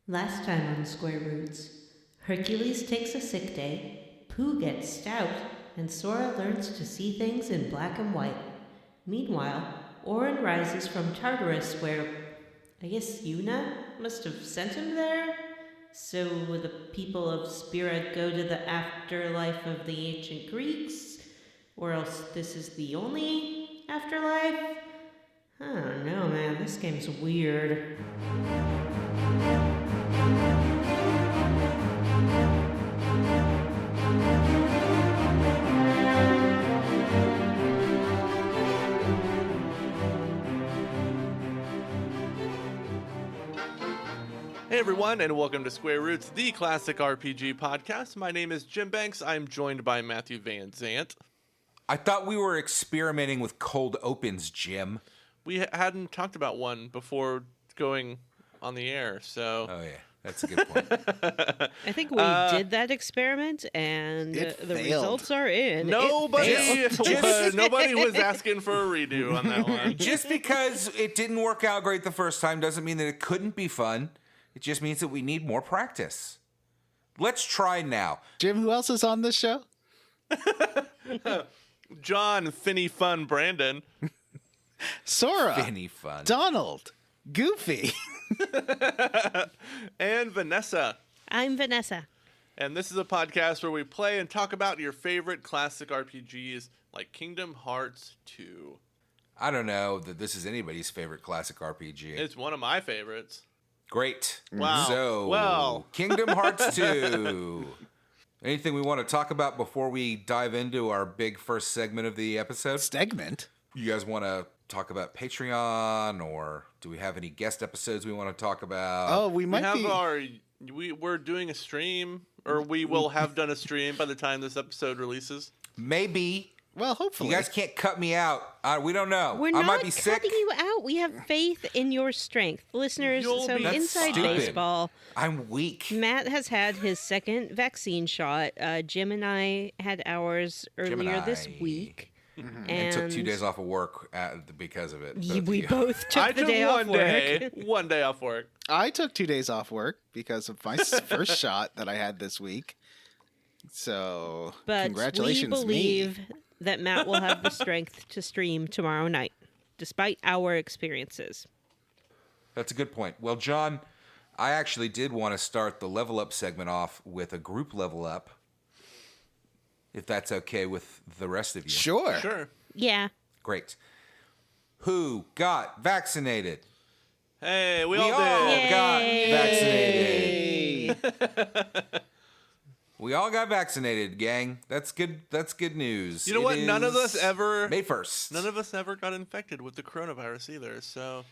Last time on Square Roots, Hercules takes a sick day, Pooh gets stout, and Sora learns to see things in black and white. Meanwhile, Orin rises from Tartarus where, I guess Yuna must have sent him there? So the people of Spira go to the afterlife of the ancient Greeks? Or else this is the only afterlife? I don't know, man. This game's weird. Hey everyone, and welcome to Square Roots, the classic RPG podcast. My name is Jim Banks. I'm joined by Matthew Van Zant. I thought we were experimenting with cold opens, Jim. We hadn't talked about one before going on the air, so... Oh, yeah. That's a good point. I think we did that experiment, and It the failed. results are in. Nobody It was asking for a redo on that one. Just because it didn't work out great the first time doesn't mean that it couldn't be fun. It just means that we need more practice. Let's try now. Jim, who else is on this show? John Finny Fun Brandon. Sora. Finny fun. Donald. Goofy. And Vanessa. I'm Vanessa. And this is a podcast where we play and talk about your favorite classic RPGs like Kingdom Hearts 2. I don't know that this is anybody's favorite classic RPG. It's one of my favorites. Great. Wow. So, Well. Kingdom Hearts 2. Anything we want to talk about before we dive into our big first segment of the episode? Segment. You guys want to talk about Patreon, or do we have any guest episodes we want to talk about? Oh, we We might have be. we're doing a stream, or we will have done a stream by the time this episode releases. Maybe. Well, hopefully. You guys can't cut me out. We don't know. We're I not might be sick. cutting you out. We have faith in your strength. Listeners, You'll so be inside stupid. baseball, I'm weak. Matt has had his second vaccine shot. Jim and I had ours Jim and earlier this I- week. And took 2 days off of work because of it. both of We you. both took I the took day off one day off work. I took 2 days off work because of my first shot that I had this week. So, But congratulations, we believe that Matt will have the strength to stream tomorrow night, despite our experiences. That's a good point. Well, John, I actually did want to start the level up segment off with a group level up, if that's okay with the rest of you. me. Sure. Sure. Yeah. Great. Who got vaccinated? Hey, we We all all did. got Yay. vaccinated. We all got vaccinated, gang. That's good. That's good news. You know It what? None of is us ever May 1st. None of us ever got infected with the coronavirus either. So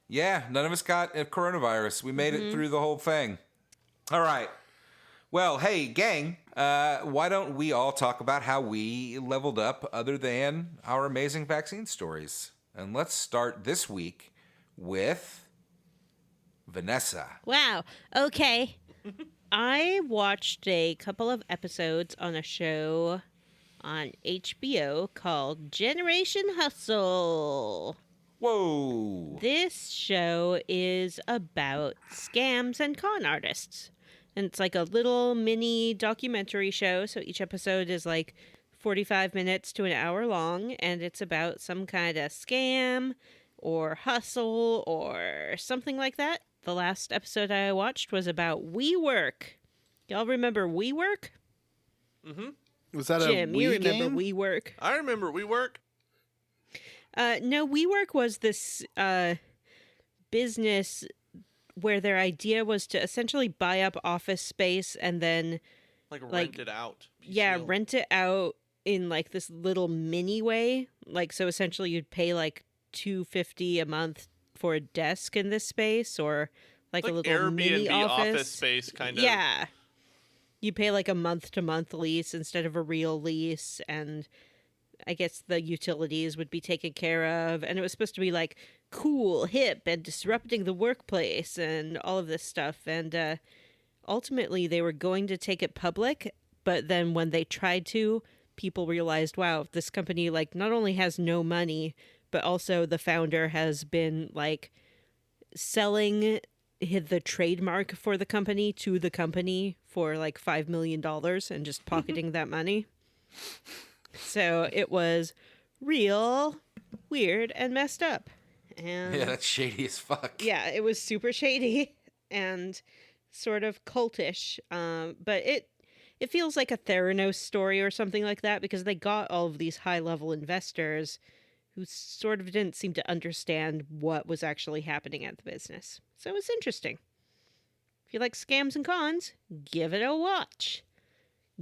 Yeah, none of us got a coronavirus. We made it through the whole thing. All right. Well, hey, gang, why don't we all talk about how we leveled up other than our amazing vaccine stories? And let's start this week with Vanessa. Wow. Okay. I watched a couple of episodes on a show on HBO called Generation Hustle. Whoa. This show is about scams and con artists. And it's like a little mini documentary show. So each episode is like 45 minutes to an hour long. And it's about some kind of scam or hustle or something like that. The last episode I watched was about WeWork. Y'all remember WeWork? Was that Jim, a Wii you remember game? WeWork. I remember WeWork. No, WeWork was this business where their idea was to essentially buy up office space and then, Like Like, rent it out. yeah, piecemeal. rent it out in like this little mini way. Like, so essentially you'd pay like $250 a month for a desk in this space, or like a Like little mini Airbnb office space kind of. Yeah. You pay like a month-to-month lease instead of a real lease, and I guess the utilities would be taken care of, and it was supposed to be like cool, hip, and disrupting the workplace and all of this stuff. And ultimately they were going to take it public, but then when they tried to, people realized, wow, this company like not only has no money, but also the founder has been like selling hid the trademark for the company to the company for like $5 million and just pocketing that money. So it was real weird and messed up. And Yeah, that's shady as fuck. yeah, it was super shady and sort of cultish. But it feels like a Theranos story or something like that, because they got all of these high level investors who sort of didn't seem to understand what was actually happening at the business. So it's interesting. If you like scams and cons, give it a watch.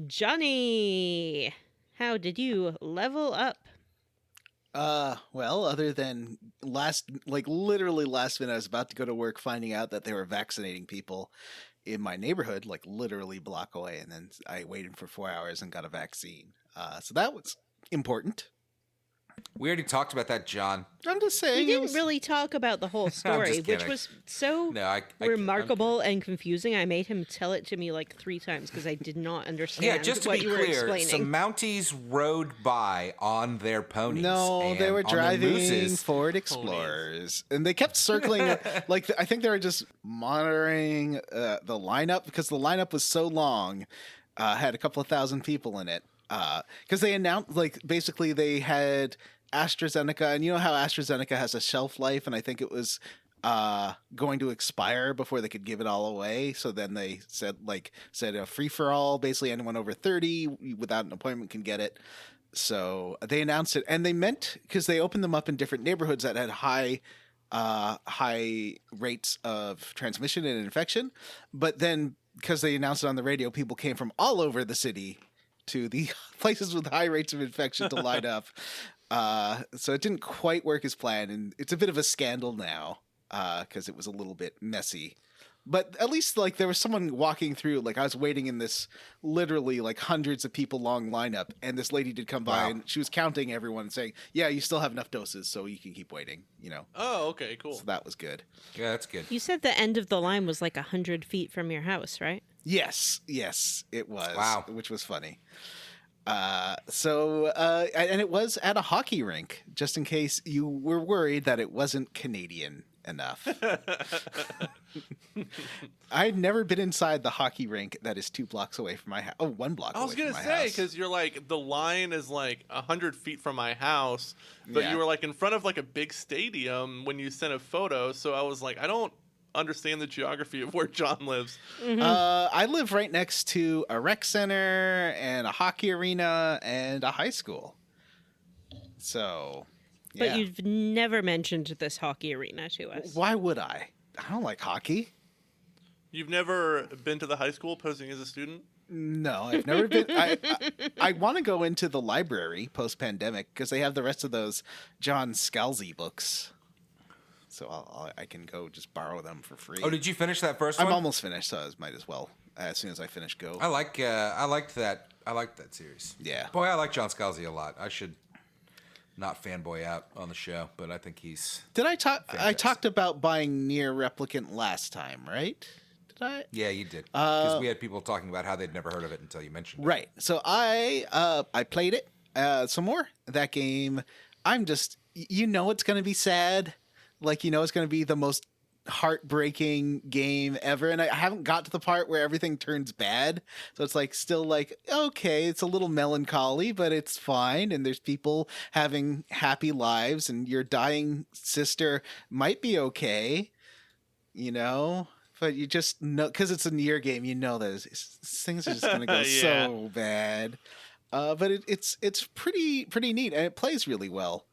Johnny, how did you level up? Well, other than literally last minute, I was about to go to work, finding out that they were vaccinating people in my neighborhood, like literally a block away, and then I waited for 4 hours and got a vaccine. So that was important. We already talked about that, John. I'm just We saying. didn't really talk about the whole story, just which kidding. was so No, I'm remarkable and confusing. I made him tell it to me like 3 times because I did not understand Yeah, just to what be you were clear, explaining. some Mounties rode by on their ponies. No, they and were on their driving mooses. Ford Explorers, and they kept circling. I think they were just monitoring the lineup, because the lineup was so long, had a couple of thousand people in it. Because they announced, basically they had AstraZeneca, and you know how AstraZeneca has a shelf life, and I think it was going to expire before they could give it all away. So then they said a free for all. Basically, anyone over 30 without an appointment can get it. So they announced it, and they meant, because they opened them up in different neighborhoods that had high rates of transmission and infection. But then, because they announced it on the radio, people came from all over the city to the places with high rates of infection to line up. So it didn't quite work as planned, and it's a bit of a scandal now, because it was a little bit messy. But at least there was someone walking through. I was waiting in this literally hundreds of people long lineup, and this lady did come by, Wow. and she was counting everyone and saying, "Yeah, you still have enough doses, so you can keep waiting." Oh, okay, cool. So that was good. Yeah, that's good. You said the end of the line was like 100 feet from your house, right? Yes, it was. Wow. Which was funny. And it was at a hockey rink, just in case you were worried that it wasn't Canadian enough. I'd never been inside the hockey rink that is 2 blocks away from my house. Oh, 1 block I away was from gonna my say, house. because you're the line is 100 feet from my house, but Yeah. you were in front of a big stadium when you sent a photo. So I was I don't understand the geography of where John lives. I live right next to a rec center and a hockey arena and a high school. So, yeah. But you've never mentioned this hockey arena to us. Why would I? I don't like hockey. You've never been to the high school posing as a student? No, I've never been. I want to go into the library post-pandemic, because they have the rest of those John Scalzi books. So I can go just borrow them for free. Oh, did you finish that first I'm one? almost finished, so I might as well, as soon as I finish, go. I liked that. I liked that series. Yeah. Boy, I like John Scalzi a lot. I should not fanboy out on the show, but I think he's. Did I talk? I Fantastic. talked about buying Nier Replicant last time, right? Did I? Yeah, you did. Because we had people talking about how they'd never heard of it until you mentioned it. Right. So I played it some more. That game, I'm just, it's going to be sad. It's going to be the most heartbreaking game ever, and I haven't got to the part where everything turns bad, so it's still okay, it's a little melancholy, but it's fine, and there's people having happy lives, and your dying sister might be okay, but you just know, because it's a Nier game, that things are just gonna go Yeah. so bad. But it's pretty neat, and it plays really well.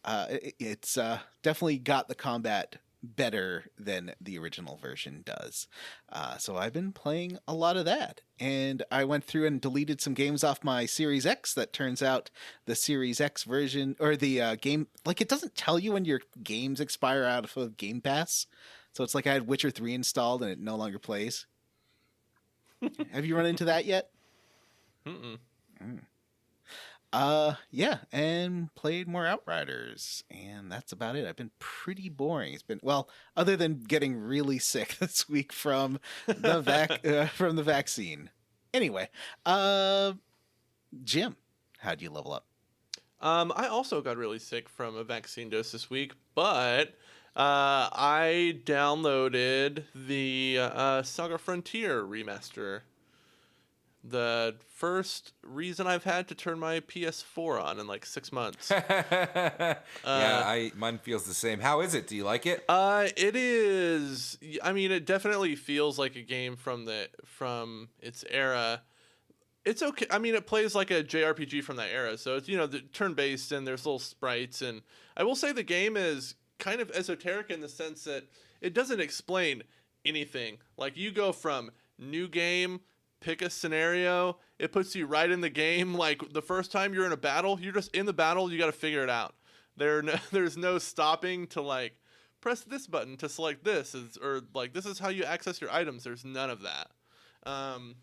It's definitely got the combat better than the original version does. So I've been playing a lot of that. And I went through and deleted some games off my Series X. That turns out the Series X version, or the game, it doesn't tell you when your games expire out of Game Pass. So it's I had Witcher 3 installed and it no longer plays. Have you run into that yet? Mm-mm. Yeah, and played more Outriders, and that's about it. I've been pretty boring. It's been, well, other than getting really sick this week from the from the vaccine. Anyway, Jim, how'd you level up? I also got really sick from a vaccine dose this week, but I downloaded the Saga Frontier remaster. The first reason I've had to turn my PS4 on in like 6 months. Mine feels the same. How is it? Do you like it? It is. I mean, it definitely feels like a game from its era. It's okay. I mean, it plays like a JRPG from that era, so it's the turn-based and there's little sprites, and I will say the game is kind of esoteric in the sense that it doesn't explain anything. Like you go from new game, pick a scenario, it puts you right in the game. Like the first time you're in a battle, you're just in the battle. You got to figure it out. There's no stopping to like press this button to select this, or like this is how you access your items. There's none of that.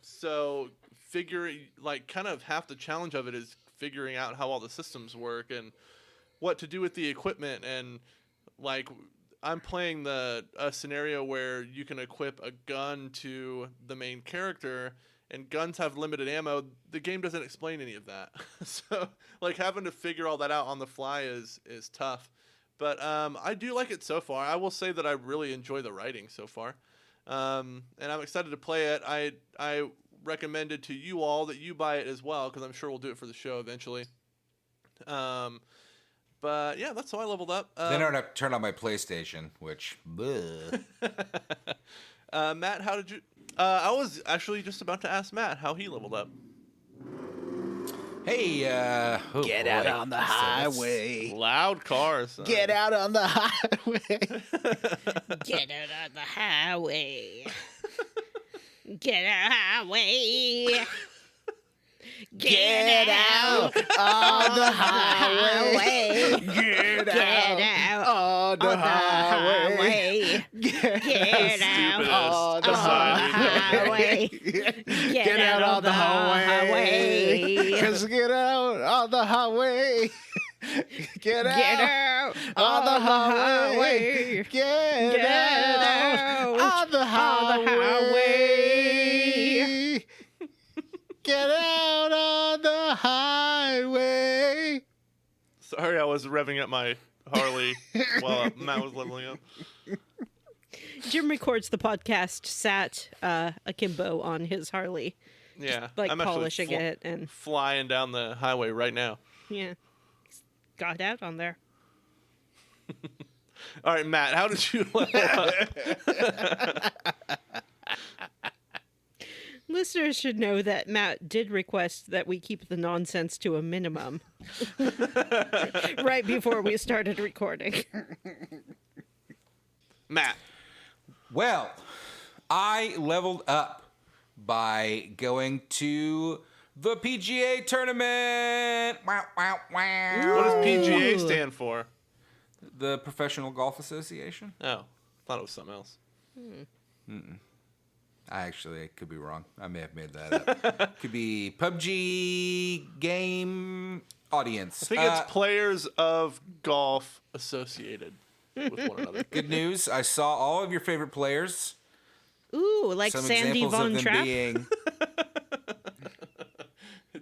So kind of half the challenge of it is figuring out how all the systems work and what to do with the equipment. And like I'm playing a scenario where you can equip a gun to the main character, and guns have limited ammo. The game doesn't explain any of that. So like having to figure all that out on the fly is tough. But I do like it so far. I will say that I really enjoy the writing so far. And I'm excited to play it. I recommended to you all that you buy it as well, because I'm sure we'll do it for the show eventually. But yeah, that's how I leveled up. Then I don't have to turn on my PlayStation, which... Matt, how did you... I was actually just about to ask Matt how he leveled up. Hey, Get out on the highway. Loud cars. Get out on the highway. Get out on the highway. Get out highway. Get out on the highway. Get out on the highway. Get out on the highway. Get out on the highway. 'Cause get out on the highway. Get out on the highway. Get out on the highway. Get out on the highway. Sorry, I was revving up my Harley while Matt was leveling up. Jim records the podcast sat akimbo on his Harley, Yeah, like I'm actually polishing it, and flying down the highway right now. yeah, got out on there. All right, Matt, how did you level up? Listeners should know that Matt did request that we keep the nonsense to a minimum right before we started recording. Matt. Well, I leveled up by going to the PGA tournament. Wow, wow, wow. What does PGA stand for? The Professional Golf Association? Oh, thought it was something else. I could be wrong. I may have made that up. Could be PUBG Game Audience. I think it's Players of Golf Associated with one another. Good news. I saw all of your favorite players. Ooh, like Some Sandy examples Von of them Trapp? being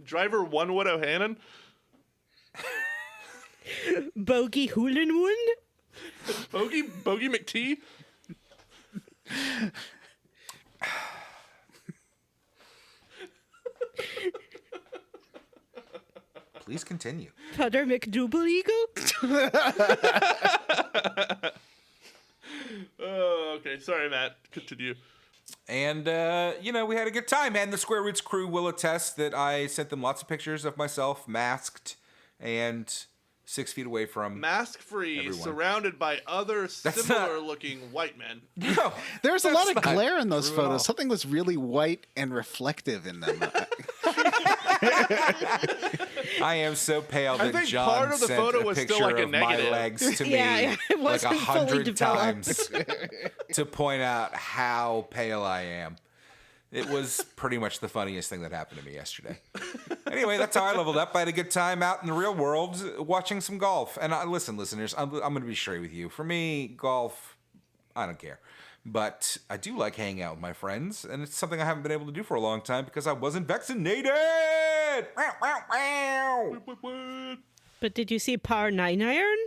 Driver One-Wood O'Hannon? Bogey Hoolinwoon? Bogey McTee? Please continue. Putter McDouble Eagle? Oh, okay. Sorry, Matt. Continue. And, we had a good time. And the Square Roots crew will attest that I sent them lots of pictures of myself masked and 6 feet away from Mask-free, everyone. Surrounded by other similar-looking white men. No, There's a lot of that's not glare in those true at all. photos. Something was really white and reflective in them. I am so pale I that think John part of the sent photo a was picture still like a of my negative. legs to me Yeah, it like wasn't fully 100 developed. times to point out how pale I am. It was pretty much the funniest thing that happened to me yesterday. Anyway, that's how I leveled up. I had a good time out in the real world watching some golf. And listen, listeners, I'm going to be straight with you. For me, golf, I don't care. But I do like hanging out with my friends, and it's something I haven't been able to do for a long time because I wasn't vaccinated. Wow, wow, wow. But did you see Par 9 Iron?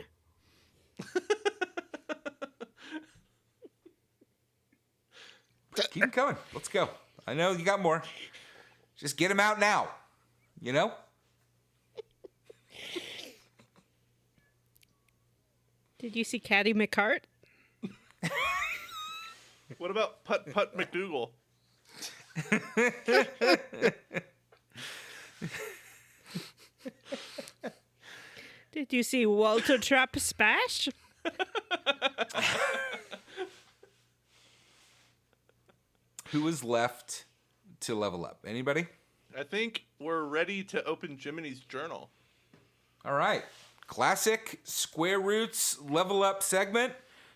Keep them coming. Let's go. I know you got more. Just get them out now. You know? Did you see Caddy McCart? What about Putt Putt McDougal? Did you see Walter Trap Spash? Who is left to level up? Anybody? I think we're ready to open Jiminy's journal. All right. Classic Square Roots level up segment.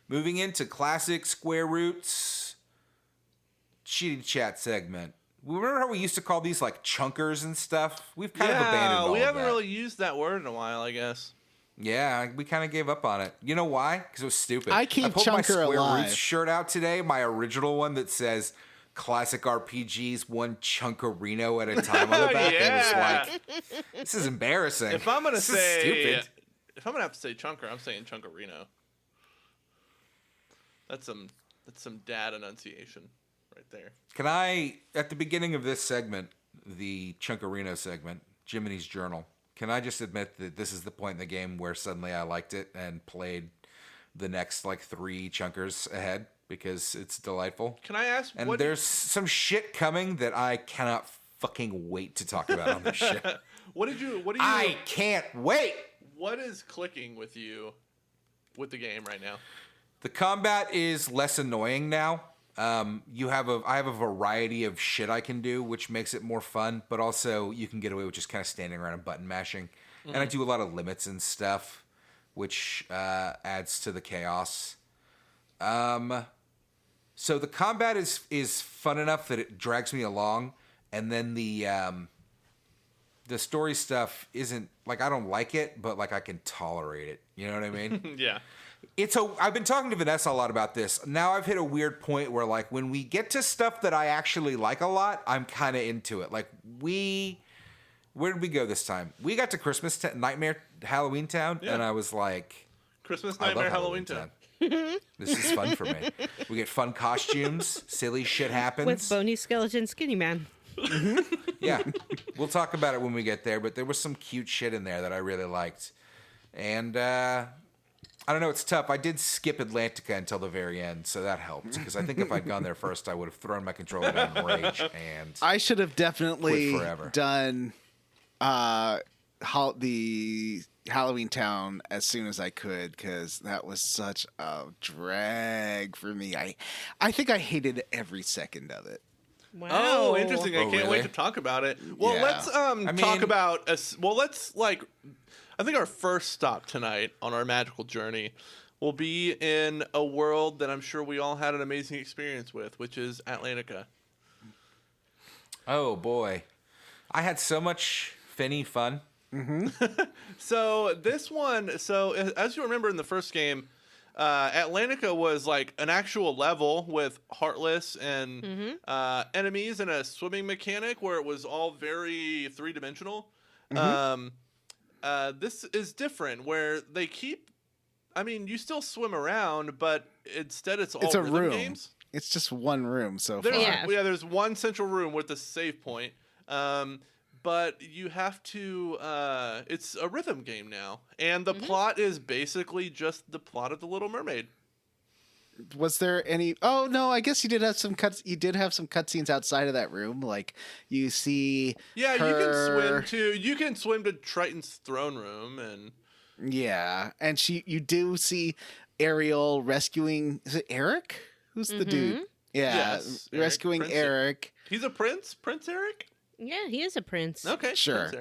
Moving into classic Square Roots cheating chat segment. Remember how we used to call these like chunkers and stuff? We've kind of abandoned all we of haven't that. really used that word in a while, I guess. Yeah, we kind of gave up on it. You know why? Because it was stupid. I keep pulled my Chunker Square alive. Roots shirt out today, my original one that says classic RPGs, one chunkerino at a time on the back. Yeah. And it was like, this is embarrassing. If I'm gonna This is say, stupid. if I'm gonna have to say chunker, I'm saying chunkerino. That's some dad enunciation right there. Can I, at the beginning of this segment, the Chunkerino segment, Jiminy's Journal, can I just admit that this is the point in the game where suddenly I liked it and played the next like 3 chunkers ahead because it's delightful? Can I ask And what? there's some shit coming that I cannot fucking wait to talk about on this shit. What do you? I can't wait. What is clicking with you with the game right now? The combat is less annoying now. I have a variety of shit I can do, which makes it more fun. But also, you can get away with just kind of standing around and button mashing. And I do a lot of limits and stuff, which adds to the chaos. So the combat is fun enough that it drags me along, and then the story stuff isn't like I don't like it, but like I can tolerate it. You know what I mean? Yeah. I've been talking to Vanessa a lot about this. Now I've hit a weird point where like when we get to stuff that I actually like a lot, I'm kind of into it. Like where did we go this time? We got to Christmas Nightmare Halloween Town, Yeah. and I was like, Christmas I love Nightmare Halloween Town. This is fun for me. We get fun costumes, silly shit happens. With Bony Skeleton Skinny Man. Yeah, we'll talk about it when we get there, but there was some cute shit in there that I really liked. And I don't know, it's tough. I did skip Atlantica until the very end, so that helped. Because I think if I'd gone there first, I would have thrown my controller down in rage. And I should have definitely Quit forever. done the Halloween Town as soon as I could, because that was such a drag for me. I think I hated every second of it. Wow. Oh, interesting. I Oh, can't really? wait to talk about it. Well, Yeah. let's talk mean- about let's like I think our first stop tonight on our magical journey will be in a world that I'm sure we all had an amazing experience with, which is Atlantica. oh boy, I had so much Finny fun. So this one, as you remember in the first game, Atlantica was like an actual level with Heartless and enemies and a swimming mechanic where it was all very 3-dimensional. This is different where they keep, I mean, you still swim around, but instead it's all It's a rhythm room. games. It's just one room so There's, far. Yeah. there's one central room with a save point. But you have to, it's a rhythm game now. And the plot is basically just the plot of The Little Mermaid. Was there any? Oh no, I guess you did have some cuts. You did have some cutscenes outside of that room, like you see. Yeah, her... you can swim to Triton's throne room and Yeah, and you do see Ariel rescuing. Is it Eric? Who's the dude? Yeah, Yes, Eric, rescuing Prince Eric. he's a prince, Prince Eric? Yeah, he is a prince. Okay, Sure. Prince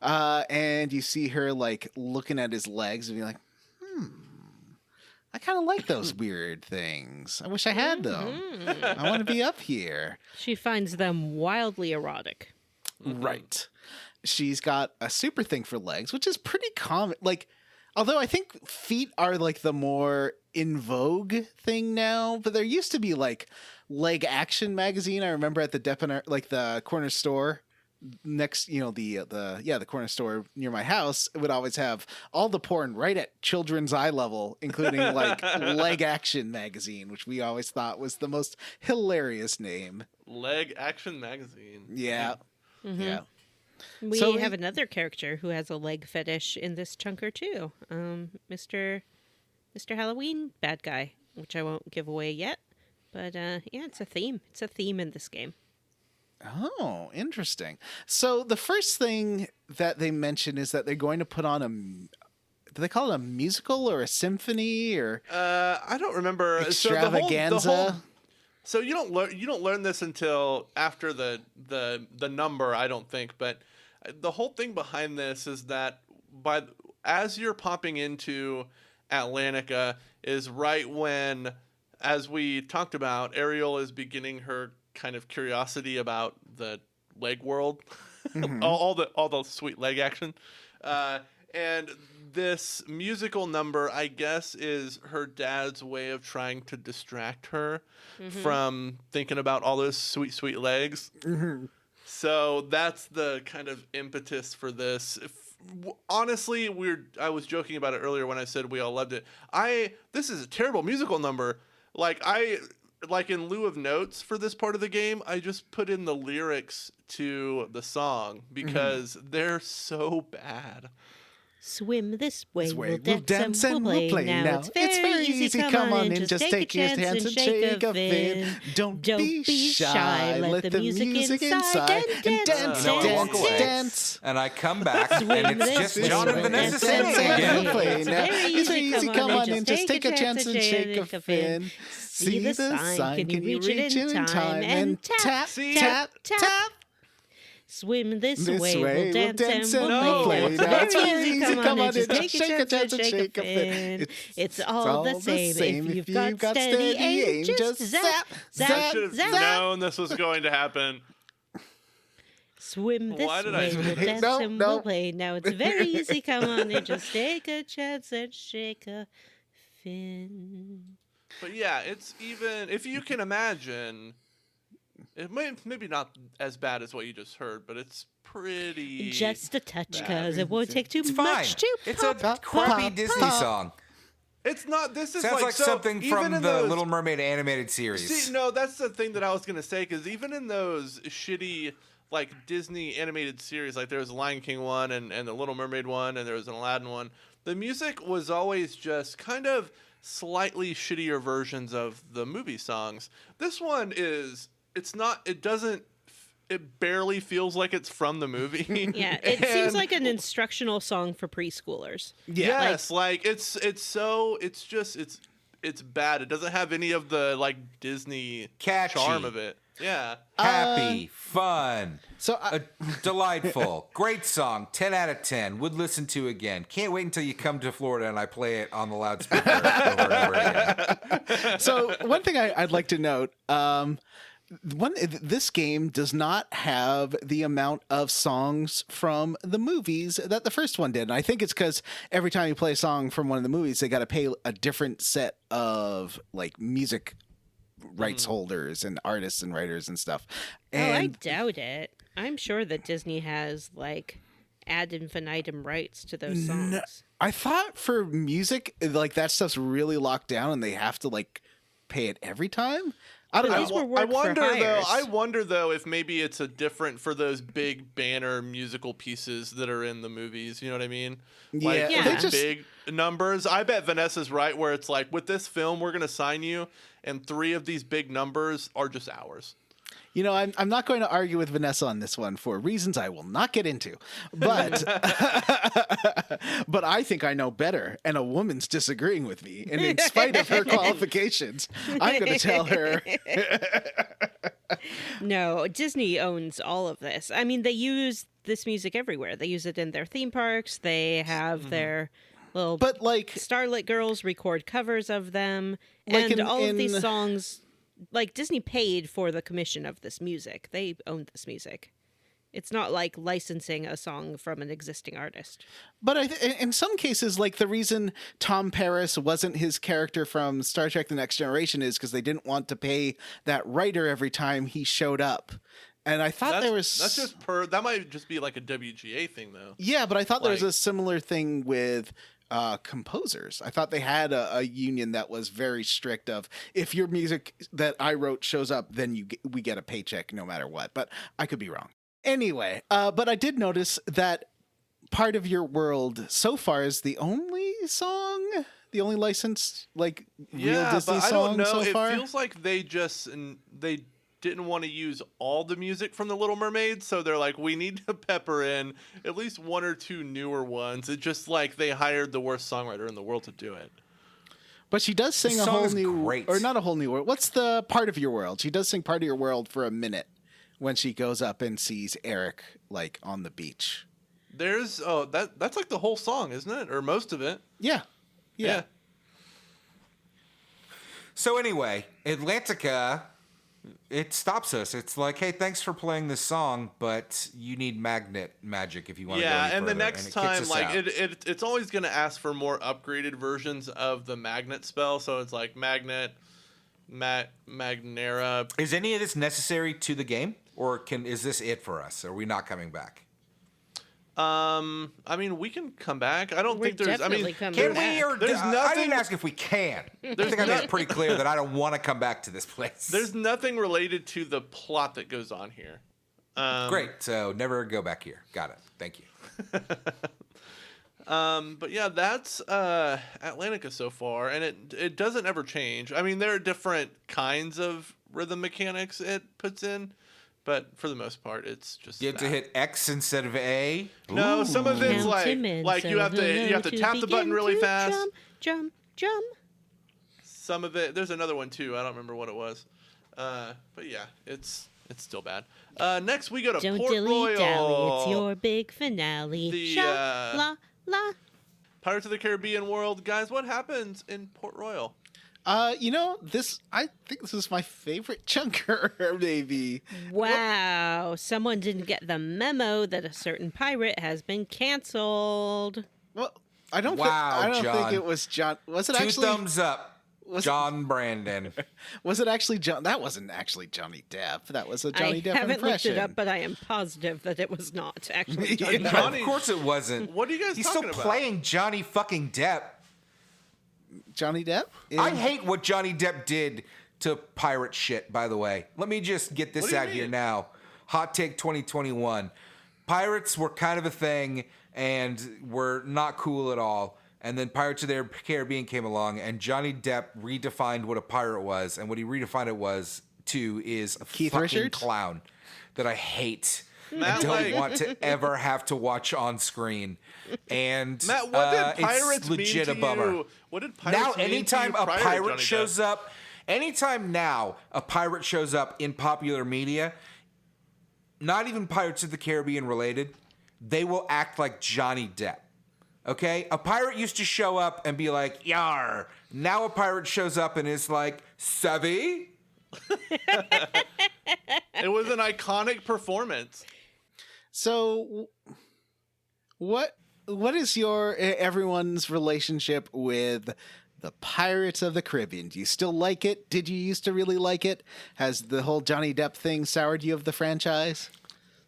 Eric. And you see her like looking at his legs and be like, I kind of like those weird things. I wish I had them. I want to be up here. She finds them wildly erotic. Right. She's got a super thing for legs, which is pretty common. Like, although I think feet are like the more in vogue thing now, but there used to be like Leg Action magazine. I remember at the Depaner, like the corner store, next, the corner store near my house would always have all the porn right at children's eye level, including like Leg Action magazine, which we always thought was the most hilarious name. Leg Action magazine. Yeah. Yeah. We So have another character who has a leg fetish in this chunker too. Mr. Halloween bad guy, which I won't give away yet. But yeah, it's a theme. It's a theme in this game. Oh, interesting. So the first thing that they mention is that they're going to put on do they call it a musical or a symphony or I don't remember. extravaganza? So you don't learn this until after the number, I don't think. But the whole thing behind this is that as you're popping into Atlantica is right when, as we talked about, Ariel is beginning her kind of curiosity about the leg world, all the sweet leg action, and this musical number, I guess, is her dad's way of trying to distract her from thinking about all those sweet legs. So that's the kind of impetus for this. Honestly, I was joking about it earlier when I said we all loved it. This is a terrible musical number. Like in lieu of notes for this part of the game, I just put in the lyrics to the song because they're so bad. Swim this way, We'll we'll dance and we'll play now. It's very easy. Come on in, just take your hands and shake a fin. Don't be shy. Let the music inside and dance, No, I walk dance, away. dance. And I come back, and it's just this John and way, Vanessa dance, singing dance, again. dance. It's very easy. Come on in, just take a chance and shake a fin. See the sign, can you reach it in time? And tap, tap, tap. Swim this This way, way, we'll dance and we'll we'll play. play. No, Now it's very easy. Come on in, just take a chance and shake a fin. It's all the same. If you've got steady aim, just zap, I zap, should have zap. known this was going to happen. Swim this Why did I way, say we'll that? dance No, and no. we'll play. Now it's very easy. Come on in, just take a chance and shake a fin. But yeah, it's even if you can imagine. It maybe not as bad as what you just heard, but it's pretty. Just a touch, cause it won't take too It's fine. much to It's a pop, crappy pop, Disney pop. song. It's not. This is Sounds like so something even from in the those- Little Mermaid animated series. See, no, that's the thing that I was gonna say. Because even in those shitty like Disney animated series, like there was a Lion King one and the Little Mermaid one, and there was an Aladdin one. The music was always just kind of slightly shittier versions of the movie songs. This one is. It's not. It doesn't. It barely feels like it's from the movie. Yeah, it seems And- like an instructional song for preschoolers. Yes, like it's bad. It doesn't have any of the like Disney Catchy. charm of it. Yeah. Happy, fun, So delightful, great song. 10 out of 10. Would listen to again. Can't wait until you come to Florida and I play it on the loudspeaker over and over again. So one thing I'd like to note, this game does not have the amount of songs from the movies that the first one did. And I think it's because every time you play a song from one of the movies, they got to pay a different set of like music rights holders and artists and writers and stuff. I And doubt it. I'm sure that Disney has like ad infinitum rights to those songs. I thought for music, like that stuff's really locked down and they have to like pay it every time. I don't But know. these were work for wonder though. hires. I wonder though if maybe it's a different for those big banner musical pieces that are in the movies. You know what I mean? Like Yeah, they the just- big numbers. I bet Vanessa's right where it's like with this film we're gonna sign you, and 3 of these big numbers are just ours. You know, I'm not going to argue with Vanessa on this one for reasons I will not get into. But but I think I know better, and a woman's disagreeing with me. And in spite of her qualifications, I'm going to tell her. No, Disney owns all of this. I mean, they use this music everywhere. They use it in their theme parks. They have their little But like, Starlit Girls record covers of them. Like and in- all of in- these songs, like Disney paid for the commission of this music. They owned this music. It's not like licensing a song from an existing artist. but in some cases, like the reason Tom Paris wasn't his character from Star Trek: The Next Generation is because they didn't want to pay that writer every time he showed up And I thought that's just that might just be like a WGA thing though. Yeah, but I thought there was like- a similar thing with composers. I thought they had a union that was very strict of, if your music that I wrote shows up, then we get a paycheck no matter what. But I could be wrong. Anyway, but I did notice that Part of Your World so far is the only licensed like real Disney but I song don't know. so far. It feels like they didn't want to use all the music from The Little Mermaid, so they're like, we need to pepper in at least one or two newer ones. It's just like they hired the worst songwriter in the world to do it. But she does sing The a song whole is new, great. or not a whole new world. What's the Part of Your World? She does sing Part of Your World for a minute when she goes up and sees Eric like on the beach. There's that's like the whole song, isn't it? Or most of it. Yeah. So anyway, Atlantica, it stops us. It's like, hey, thanks for playing this song, but you need magnet magic if you want to go Yeah, any and the further, next it kicks time, us like out. it's always gonna ask for more upgraded versions of the magnet spell. So it's like magnet, Magnera. Is any of this necessary to the game, or is this it for us? Are we not coming back? I mean, we can come back. I don't We're think there's. I definitely mean, coming Can back. we? Or There's I nothing- didn't ask if we can. I think I made it pretty clear that I don't want to come back to this place. there's nothing related to the plot that goes on here. Great. So never go back here. Got it. Thank you. But yeah, that's Atlantica so far, and it doesn't ever change. I mean, there are different kinds of rhythm mechanics it puts in, but for the most part, it's just You have to that. hit X instead of A. No, some of it's Count him in, like you so have he'll to know tap the button begin really to fast. Jump. Some of it, there's another one too. I don't remember what it was. But yeah, it's still bad. Next we go to Don't Port dilly dally, Royal. it's your big finale. The, Sha la la. Pirates of the Caribbean world, guys. What happens in Port Royal? I think this is my favorite chunker, maybe. Wow, someone didn't get the memo that a certain pirate has been canceled. Well, I don't Wow, think John. it was John. Was it Two actually thumbs up. was- John Brandon. Was it actually John? That wasn't actually Johnny Depp. That was a Johnny I Depp haven't impression. looked it up, but I am positive that it was not actually Johnny Yeah. Depp. Johnny- Of course it wasn't. What are you guys He's talking still about? playing Johnny fucking Depp. Johnny Depp? I hate what Johnny Depp did to pirate shit, by the way. Let me just get What this do you out here mean? now. Hot take 2021. Pirates were kind of a thing and were not cool at all. And then Pirates of the Caribbean came along, and Johnny Depp redefined what a pirate was. And what he redefined it was is a Keith fucking Richards? clown that I hate. Matt, I don't like- want to ever have to watch on screen. And Matt, what did pirates it's mean legit to a bummer. you? What did pirates Now, mean to you anytime a prior to pirate Johnny shows Depp? up, anytime now a pirate shows up in popular media, not even Pirates of the Caribbean related, they will act like Johnny Depp. Okay? A pirate used to show up and be like, yar. Now a pirate shows up and is like, savvy? It was an iconic performance. So, what is your everyone's relationship with the Pirates of the Caribbean? Do you still like it? Did you used to really like it? Has the whole Johnny Depp thing soured you of the franchise?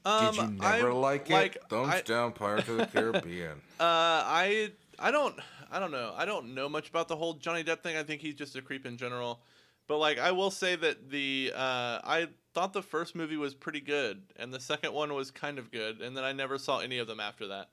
Did you never like it? Thumbs I, down, Pirates of the Caribbean. I don't know. I don't know much about the whole Johnny Depp thing. I think he's just a creep in general. But like, I will say that I thought the first movie was pretty good, and the second one was kind of good, and then I never saw any of them after that.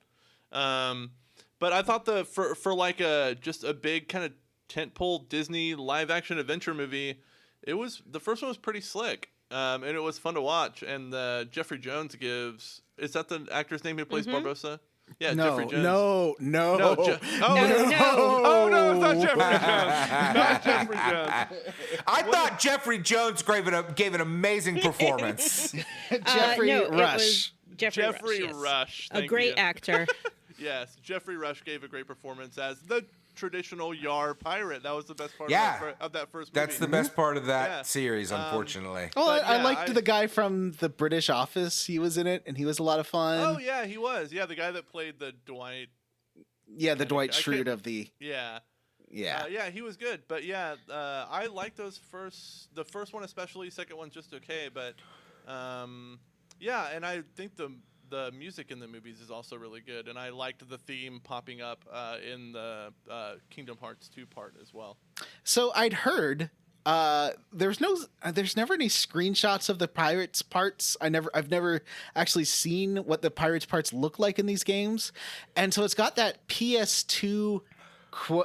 But I thought for like just a big kind of tentpole Disney live action adventure movie, the first one was pretty slick. And it was fun to watch. And Jeffrey Jones is that the actor's name who plays Barbossa? Yeah, No, Jeffrey Jones. no. No. Oh no, it's not Jeffrey Jones. Not Jeffrey Jones. I thought Jeffrey Jones gave an amazing performance. Jeffrey no, Rush. It was Jeffrey, Jeffrey yes. Rush. A thank great you. actor. Yes, Jeffrey Rush gave a great performance as the traditional Yar pirate. That was the best part Yeah. of that first movie. That's the best part of that Yeah. series, unfortunately. Oh, But I yeah, liked the guy from the British Office. He was in it, and he was a lot of fun. Oh yeah, he was. Yeah, the guy that played the Dwight. Yeah, the Dwight I can't- Schrute of the Yeah. yeah. Yeah, he was good. But yeah, I like the first one especially. Second one's just okay, but Yeah, and I think the music in the movies is also really good, and I liked the theme popping up in the Kingdom Hearts 2 part as well. So I'd heard there's never any screenshots of the pirates parts. I've never actually seen what the pirates parts look like in these games, and so it's got that PS2.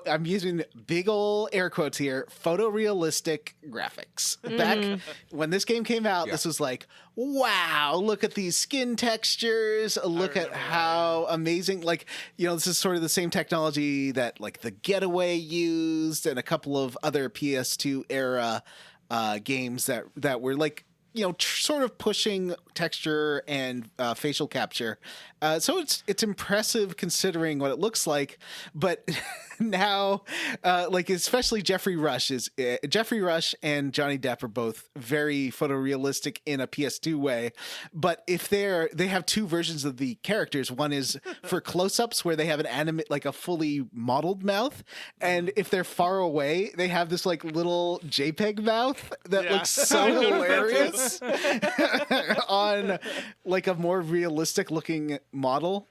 I'm using big ol' air quotes here. Photorealistic graphics. Back when this game came out, this was like, wow! Look at these skin textures. Look at how amazing! Like, this is sort of the same technology that like the Getaway used, and a couple of other PS2 era games that were like, sort of pushing texture and facial capture. So it's impressive considering what it looks like. But now, like especially Jeffrey Rush and Johnny Depp are both very photorealistic in a PS2 way. But if they have two versions of the characters. One is for close-ups where they have an like a fully modeled mouth, and if they're far away, they have this like little JPEG mouth that looks so hilarious on like a more realistic looking model.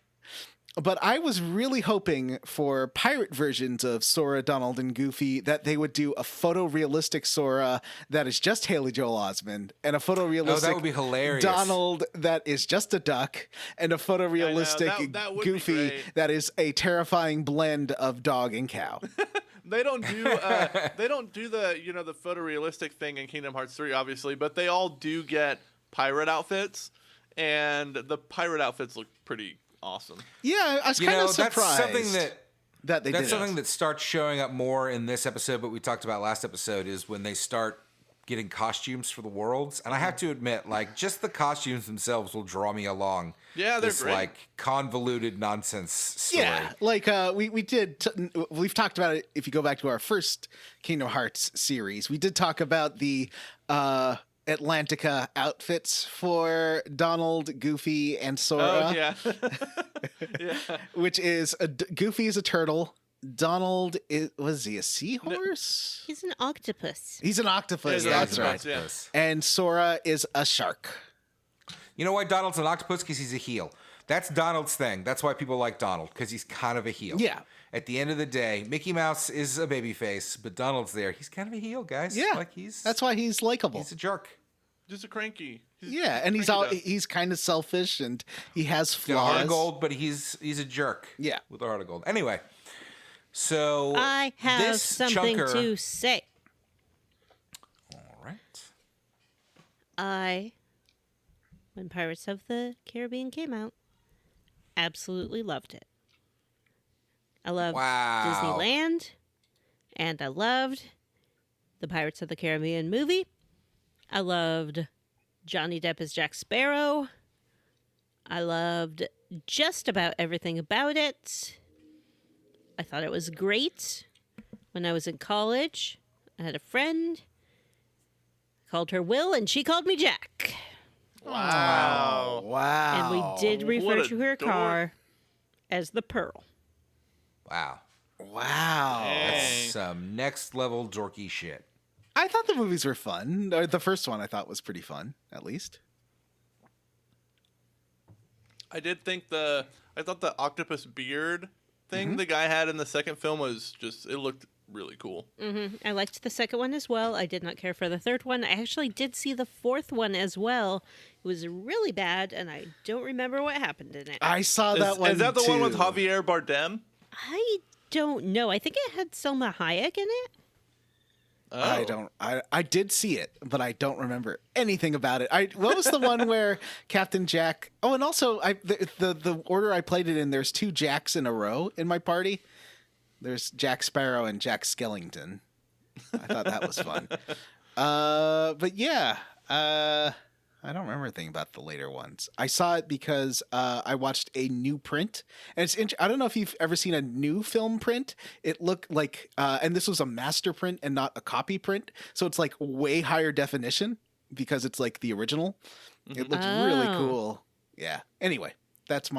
But I was really hoping for pirate versions of Sora, Donald, and Goofy that they would do a photorealistic Sora that is just Haley Joel Osment, and a photorealistic that would be hilarious. Donald that is just a duck, and a photorealistic that would be Goofy great. that is a terrifying blend of dog and cow. They don't do the the photorealistic thing in Kingdom Hearts 3, obviously, but they all do get pirate outfits, and the pirate outfits look pretty awesome. Yeah, I was kind of surprised. That's something that they that's did. something that starts showing up more in this episode, but we talked about last episode, is when they start getting costumes for the worlds. And I have to admit, like, just the costumes themselves will draw me along. Yeah, they're this great. like convoluted nonsense story. Yeah, like we've talked about it. If you go back to our first Kingdom Hearts series, we did talk about the Atlantica outfits for Donald, Goofy, and Sora. Oh yeah, yeah. Which is Goofy is a turtle. Donald was he a seahorse? He's an octopus. He's an octopus. He's an That's octopus, right. yeah. And Sora is a shark. You know why Donald's an octopus? Because he's a heel. That's Donald's thing. That's why people like Donald, because he's kind of a heel. Yeah. At the end of the day, Mickey Mouse is a baby face, but Donald's there. He's kind of a heel, guys. Yeah, like that's why he's likable. He's a jerk. Just a cranky. Yeah, and he's kind of selfish, and he has He's got a heart flaws. of gold, but he's a jerk. Yeah. With a heart of gold. Anyway, so I have this something chunker, to say. All right. When Pirates of the Caribbean came out, absolutely loved it. I loved Wow. Disneyland, and I loved the Pirates of the Caribbean movie. I loved Johnny Depp as Jack Sparrow. I loved just about everything about it. I thought it was great. When I was in college, I had a friend. I called her Will, and she called me Jack. Wow. Wow. And we did refer what a to her dork. car as the Pearl. Wow. Wow. That's some next level dorky shit. I thought the movies were fun. Or the first one I thought was pretty fun, at least. I did think I thought the octopus beard thing the guy had in the second film was it looked really cool. I liked the second one as well. I did not care for the third one. I actually did see the fourth one as well. It was really bad, and I don't remember what happened in it. I saw that one. Is that the one with too. Javier Bardem? I don't know. I think it had Selma Hayek in it. Oh. I did see it, but I don't remember anything about it. What was the one where Captain Jack? Oh, and also the order I played it in. There's two Jacks in a row in my party. There's Jack Sparrow and Jack Skellington. I thought that was fun. But yeah, I don't remember anything about the later ones. I saw it because I watched a new print, and it's I don't know if you've ever seen a new film print. It looked like, and this was a master print and not a copy print, so it's like way higher definition because it's like the original. It looks really Oh. cool. Yeah. Anyway, that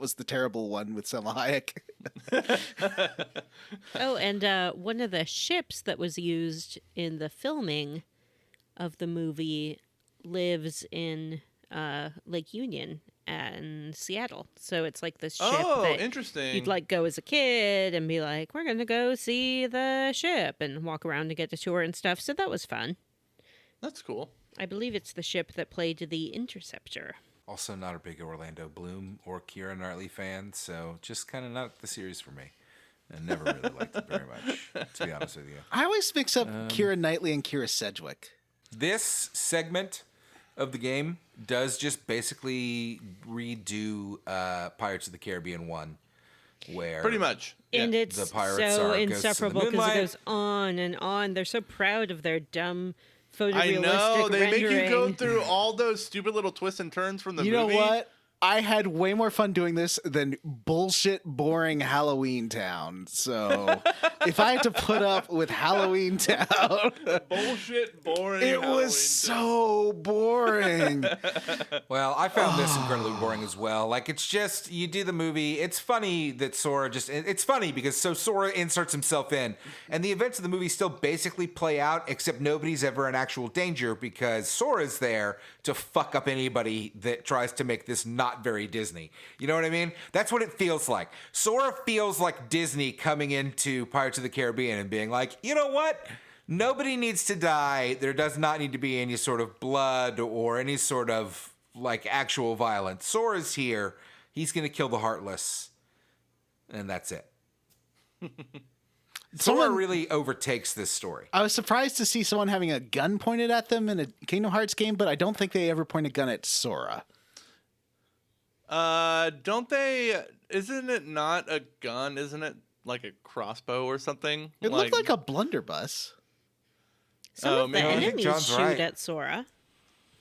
was the terrible one with Selma Hayek. Oh, and one of the ships that was used in the filming of the movie lives in Lake Union and Seattle. So it's like this ship Oh, that interesting. you'd like go as a kid and be like, we're going to go see the ship and walk around and get a tour and stuff. So that was fun. That's cool. I believe it's the ship that played the Interceptor. Also, not a big Orlando Bloom or Keira Knightley fan, so just kind of not the series for me. I never really liked it very much, to be honest with you. I always mix up Keira Knightley and Keira Sedgwick. This segment of the game does just basically redo Pirates of the Caribbean 1, where Pretty much. And Yeah. it's The pirates so are- goes to the insufferable because it moonlight. goes on and on. They're so proud of their dumb I photorealistic know they make you go rendering. through all those stupid little twists and turns from the You movie. know what? I had way more fun doing this than bullshit, boring Halloween Town. So if I had to put up with Halloween Town, Bullshit, boring. it Halloween was so boring. Well, I found this incredibly boring as well. Like, it's just, you do the movie. It's funny that Sora it's funny because Sora inserts himself in, and the events of the movie still basically play out, except nobody's ever in actual danger because Sora's there to fuck up anybody that tries to make this not very Disney. You know what I mean? That's what it feels like. Sora feels like Disney coming into Pirates of the Caribbean and being like, you know what? Nobody needs to die. There does not need to be any sort of blood or any sort of like actual violence. Sora's here. He's going to kill the Heartless. And that's it. Sora Someone- really overtakes this story. I was surprised to see someone having a gun pointed at them in a Kingdom Hearts game, but I don't think they ever point a gun at Sora. Don't they? Isn't it not a gun? Isn't it like a crossbow or something? It looked like a blunderbuss. Some Oh, of the maybe- I think enemies John's shoot right. at Sora.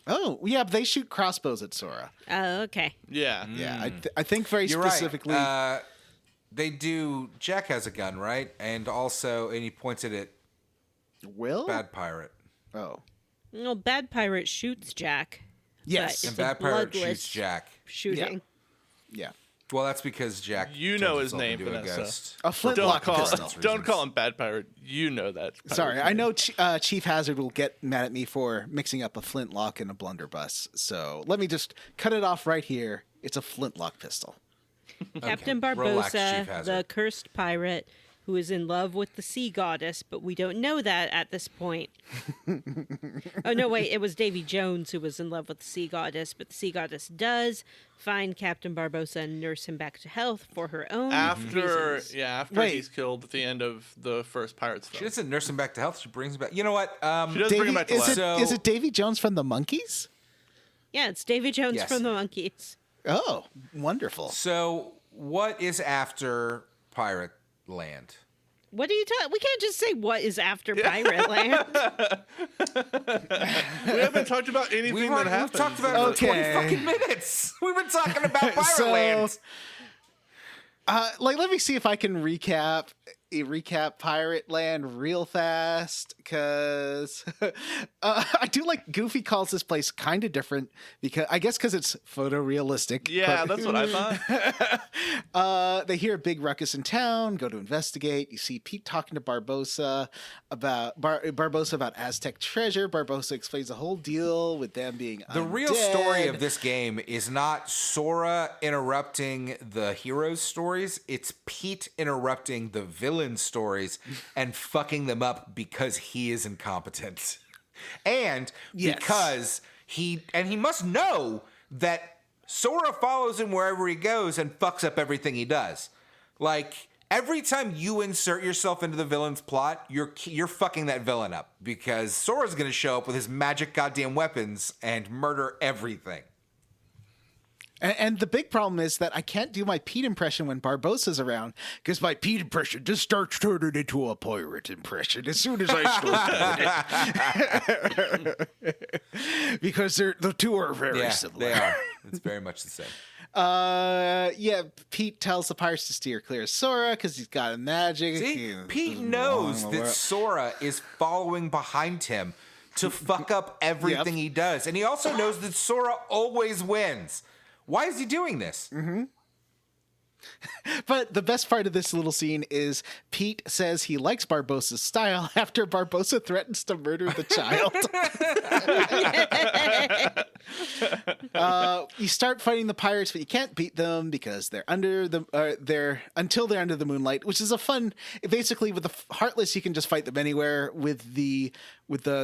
Oh, yeah, they shoot crossbows at Sora. Oh, okay. Yeah. Yeah, I think very You're specifically. right. They do. Jack has a gun, right? And he points it at Will? Bad Pirate. Oh. No, Bad Pirate shoots Jack. Yes. But And it's a Bad Pirate bloodless shoots Jack. shooting. Yeah. Well, that's because Jack. You turns know his himself name, into a Vanessa. ghost. A flintlock Don't call pistol. don't call him Bad Pirate. You know that. Sorry, I know Chief Hazard will get mad at me for mixing up a flintlock and a blunderbuss. So let me just cut it off right here. It's a flintlock pistol. Captain Relax, Chief Barbossa, Hazard. the cursed pirate who is in love with the sea goddess, but we don't know that at this point. Oh, no, wait, it was Davy Jones who was in love with the sea goddess, but the sea goddess does find Captain Barbossa and nurse him back to health for her own After reasons. after Wait. he's killed at the end of the first Pirates She film. doesn't nurse him back to health. She brings him back. You know what? She does bring him back to is, life. it, So- is it Davy Jones from the Monkees? Yeah, it's Davy Jones Yes. from the Monkees. Oh, wonderful. So, what is after Pirate Land? What are you talking? We can't just say what is after Pirate Land. We haven't talked about anything We've that happened. talked about it for 20 Okay. fucking minutes. We've been talking about Pirate So- Land. Let me see if I can recap Pirate Land real fast, because I do like Goofy calls this place kind of different because it's photorealistic. Yeah, but- that's what I thought. They hear a big ruckus in town, go to investigate. You see Pete talking to Barbossa about Aztec treasure. Barbossa explains the whole deal with them being The real story undead. of this game is not Sora interrupting the heroes' stories. It's Pete interrupting the villains' stories and fucking them up because he is incompetent. And Yes. because he must know that Sora follows him wherever he goes and fucks up everything he does. Like, every time you insert yourself into the villain's plot, you're fucking that villain up because Sora's going to show up with his magic goddamn weapons and murder everything. And the big problem is that I can't do my Pete impression when Barbossa's around because my Pete impression just starts turning into a pirate impression as soon as I start doing it. Because the two are very Yeah, similar. they are. It's very much the same. Yeah, Pete tells the pirates to steer clear of Sora because he's got a magic. See, Pete knows that Sora is following behind him to fuck up everything he does. And he also knows that Sora always wins. Why is he doing this? But the best part of this little scene is Pete says he likes Barbossa's style after Barbossa threatens to murder the child. You start fighting the pirates, but you can't beat them because they're under the until they're under the moonlight, which is a fun. Basically, with the Heartless, you can just fight them anywhere. With the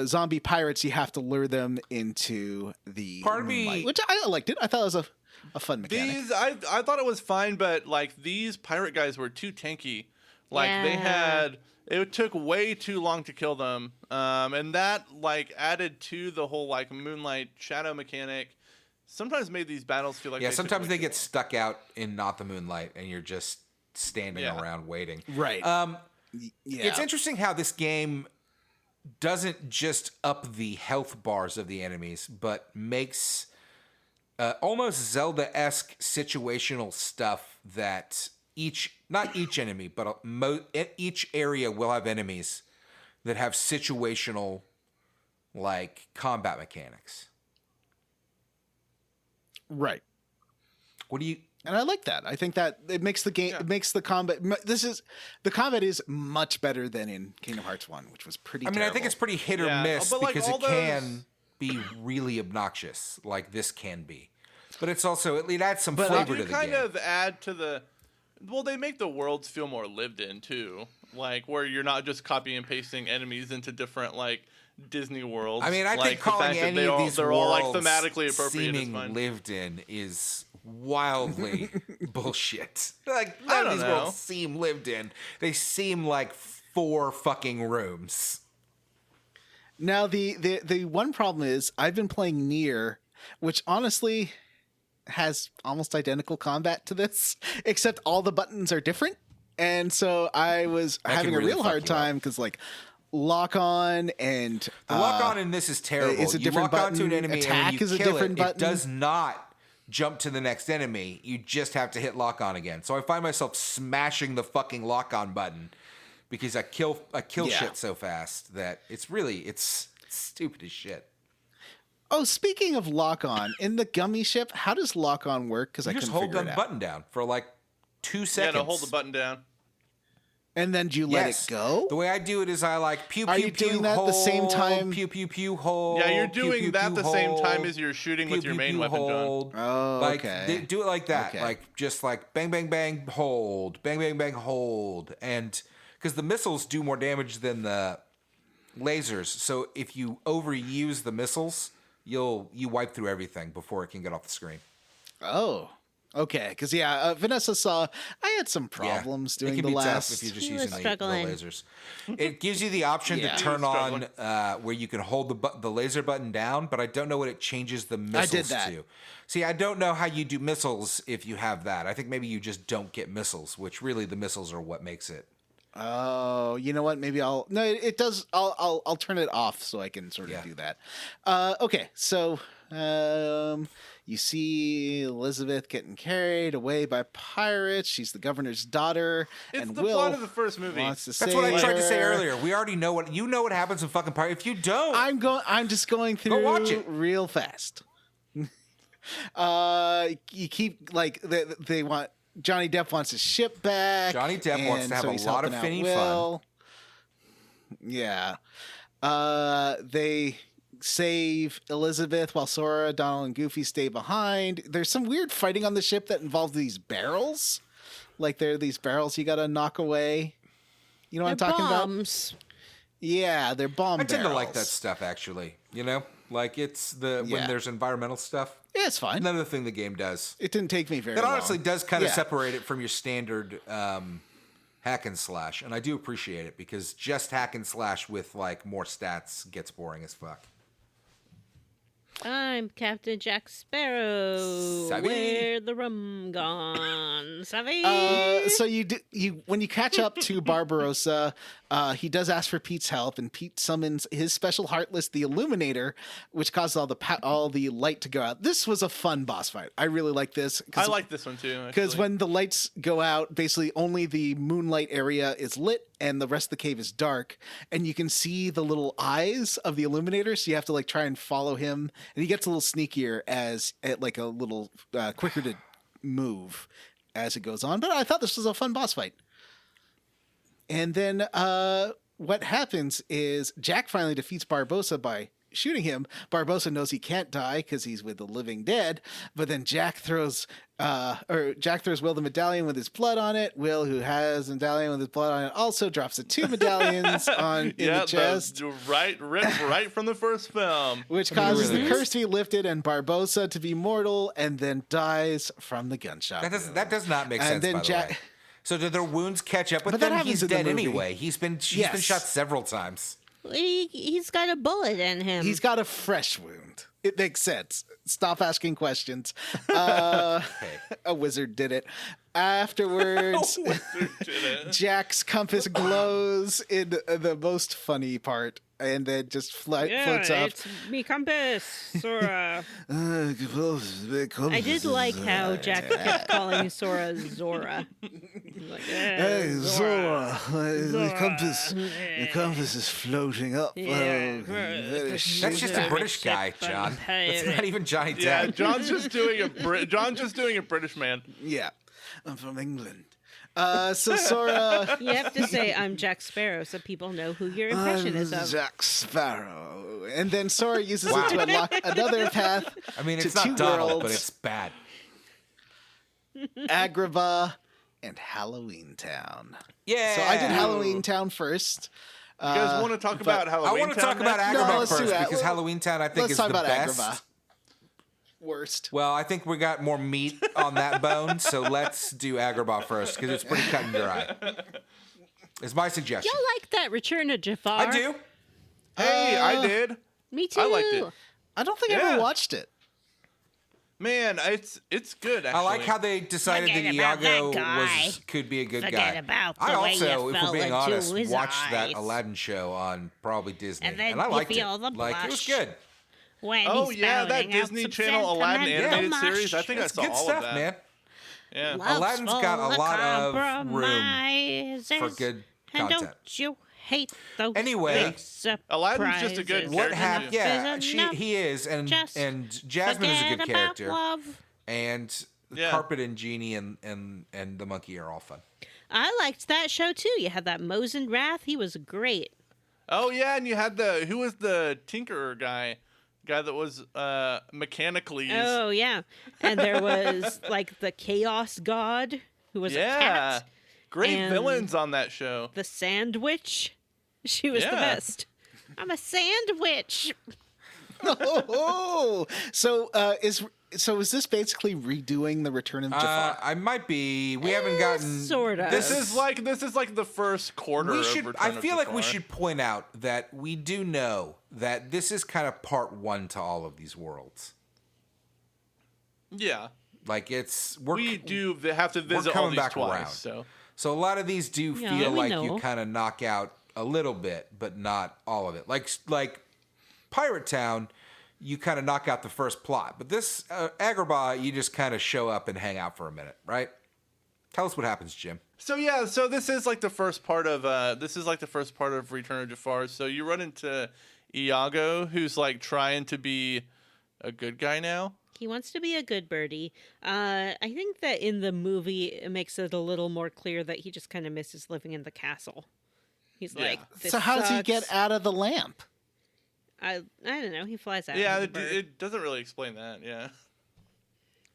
zombie pirates, you have to lure them into the Part of me- moonlight, which I liked it. I thought it was a fun mechanic. These I thought it was fine, but like these pirate guys were too tanky. Like they had it took way too long to kill them, and that like added to the whole like moonlight shadow mechanic. Sometimes made these battles feel like Sometimes they get stuck out in not the moonlight, and you're just standing around waiting. Right. Yeah. It's interesting how this game doesn't just up the health bars of the enemies, but makes almost Zelda-esque situational stuff that not each enemy, but each area will have enemies that have situational like combat mechanics. Right. What do you? And I like that. I think that it makes the game, it makes the combat. The combat is much better than in Kingdom Hearts 1, which was pretty. I mean, I think terrible. it's pretty hit or miss but, like, because all it can be really obnoxious, like this can be. But it's also it adds some flavor to the kind game. of add to the. Well, they make the worlds feel more lived in too, like where you're not just copy and pasting enemies into different like Disney worlds. I mean, I like, think the calling fact that any of these they're worlds all like thematically appropriate is seeming fine. lived in is wildly bullshit. Like I none of don't these know. worlds seem lived in. They seem like 4 fucking rooms. Now the one problem is I've been playing Nier, which honestly has almost identical combat to this, except all the buttons are different. And so I was That can having a really real fuck hard you up. time because like lock on and The lock on in this is terrible. it's a You different lock onto an button. enemy and Attack when you is a kill different it, button. it does not jump to the next enemy. You just have to hit lock on again. So I find myself smashing the fucking lock on button because I kill shit so fast that it's stupid as shit. Oh, speaking of lock on, in the gummy ship, how does lock on work? Because I You just couldn't hold figure the it out. button down for like 2 seconds. Yeah, to hold the button down. And then do you let Yes. it go? The way I do it is I like pew Are pew you pew doing that at the same hold, time? pew pew pew hold. Yeah, you're pew, doing pew, that pew, the same time hold, as you're shooting pew, with your pew, main pew, weapon, John. hold. Oh, Like okay. do it like that. Okay. Like just like bang bang bang hold, bang bang bang hold, and because the missiles do more damage than the lasers, so if you overuse the missiles, you wipe through everything before it can get off the screen. Oh, okay. Because Vanessa saw I had some problems it doing can the be last. tough if you're just He using was the struggling. lasers. It gives you the option Yeah. to He turn was on where you can hold the laser button down, but I don't know what it changes the missiles did that. to. See, I don't know how you do missiles if you have that. I think maybe you just don't get missiles, which really the missiles are what makes it. Oh, you know what? Maybe I'll. No, it does. I'll turn it off so I can sort of Yeah. do that. Okay, so you see Elizabeth getting carried away by pirates. She's the governor's daughter, It's and the Will plot of the first movie. wants to That's what I save tried to say her. earlier. We already know what happens in fucking Pirate. If you don't, I'm just going through watch it. real fast. You keep like they want Johnny Depp wants his ship back. Johnny Depp wants and to have so a he's lot of helping out finny fun. Will. Yeah. They save Elizabeth while Sora, Donald, and Goofy stay behind. There's some weird fighting on the ship that involves these barrels. Like there are these barrels you gotta knock away. You know what They're I'm talking about? bombs. Yeah, they're bomb I tend barrels. to like that stuff actually. You know, like it's when Yeah. there's environmental stuff. Yeah, it's fine. Another thing the game does. It didn't take me very That long. honestly does kind of Yeah. separate it from your standard hack and slash, and I do appreciate it because just hack and slash with like more stats gets boring as fuck. I'm Captain Jack Sparrow. Savvy. Where the rum gone? Savvy? So when you catch up to Barbarossa, he does ask for Pete's help, and Pete summons his special Heartless, the Illuminator, which causes all the light to go out. This was a fun boss fight. I really like this. I like this one too. Because Because when the lights go out, basically only the moonlight area is lit and the rest of the cave is dark. And you can see the little eyes of the Illuminator. So you have to like try and follow him. And he gets a little sneakier like a little quicker to move as it goes on. But I thought this was a fun boss fight. And then what happens is Jack finally defeats Barbossa by shooting him, Barbossa knows he can't die because he's with the living dead. But then Jack throws Will the medallion with his blood on it. Will, who has a medallion with his blood on it, also drops the 2 medallions in the chest, right from the first film. which causes really the is. curse to be lifted and Barbossa to be mortal, and then dies from the gunshot. That does not make sense, then by the way. So do their wounds catch up with But that him? happens He's in the dead movie. anyway. He's been shot several times. He's got a bullet in him. He's got a fresh wound. It makes sense. Stop asking questions. A wizard did it. Afterwards, Jack's compass glows in the most funny part, and then just floats off. It's me compass, Sora. I did like how Jack kept calling Sora Zora. He's like, Hey, Zora, the compass is floating up. That's just a British guy, John. That's not even Johnny Yeah, Depp. John's just doing a British man. Yeah, I'm from England. So Sora, You have to say I'm Jack Sparrow so people know who your impression is of. Jack Sparrow, and then Sora uses it to unlock another path. I mean, to it's not 2 Donald, worlds, but it's bad. Agrabah and Halloween Town. Yeah. So I did Halloween Town first. You guys want to talk about Halloween? I want to talk Town about next? Agrabah let's do first that. because Halloween Town I think Let's is talk the about best. Agrabah. Worst. Well, I think we got more meat on that bone, so let's do Agrabah first because it's pretty cut and dry. It's my suggestion. Y'all like that Return of Jafar? I do. Hey, I did. Me too. I liked it. I don't think I Yeah. ever watched it. Man, it's good. Actually. I like how they decided Forget that about Iago that guy. could be a good Forget guy. about the I way also, you if fell we're being into honest, his watched that eyes. Aladdin show on probably Disney, And then I you liked feel it. the Like it was blush. good. When Oh he's yeah, that spouting out Disney some Channel Aladdin sentimental animated mush. series. I think I It's saw good all stuff, of that. man. Yeah. Love's Aladdin's got a full lot of room compromises, for good and content. don't you hate those Anyway, big surprises? Aladdin's just a good What character, happened? too. Yeah, Is enough. he is, and Just Jasmine is a Forget good about character, love. and Yeah. Carpet and Genie and the monkey are all fun. I liked that show too. You had that Mosen Wrath. He was great. Oh yeah, and you had who was the Tinkerer guy that was mechanically. Oh yeah, and there was like the Chaos God who was a Yeah. cat. Great and- villains on that show. The Sandwich. She was the Yeah. best. I'm a sandwich. Oh, so is this basically redoing the Return of Jafar? I might be. We haven't gotten. sort of. This is like the first quarter. We should. Of Return I of feel like we Jafar. should point out that we do know that this is kind of part 1 to all of these worlds. Yeah, Like we do have to visit all coming these back twice. around. So So a lot of these do Yeah, feel we like know. you kind of knock out a little bit, but not all of it. Like Pirate Town, you kind of knock out the first plot, but this Agrabah, you just kind of show up and hang out for a minute, right? Tell us what happens, Jim. So yeah, so this is like the first part of Return of Jafar. So you run into Iago, who's like trying to be a good guy now. He wants to be a good birdie. I think that in the movie it makes it a little more clear that he just kind of misses living in the castle. He's Yeah. like, this So how does he sucks. get out of the lamp? I don't know. He flies out. Yeah, as a it, bird. it doesn't really explain that. Yeah.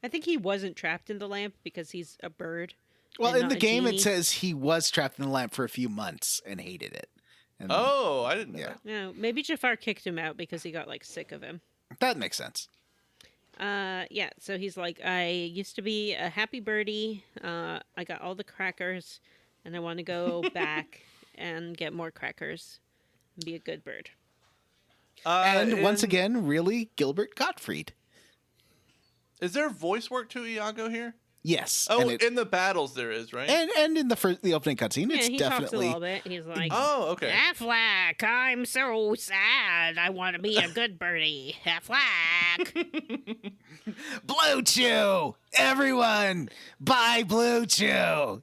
I think he wasn't trapped in the lamp because he's a bird. Well, and in the not a game, genie. it says he was trapped in the lamp for a few months and hated it. And Oh, I didn't know. Yeah. that. No, maybe Jafar kicked him out because he got like sick of him. that makes sense. Yeah, so he's like, I used to be a happy birdie. I got all the crackers, and I want to go back and get more crackers and be a good bird. And once in- again, really, Gilbert Gottfried. is there voice work to Iago here? Yes. Oh, and, it- in the battles there is, right? and in the opening cutscene, Yeah, it's he talks a definitely little bit. He's like, Oh, okay. Affleck, I'm so sad. I want to be a good birdie. Affleck. Blue Chew. Everyone, buy Blue Chew.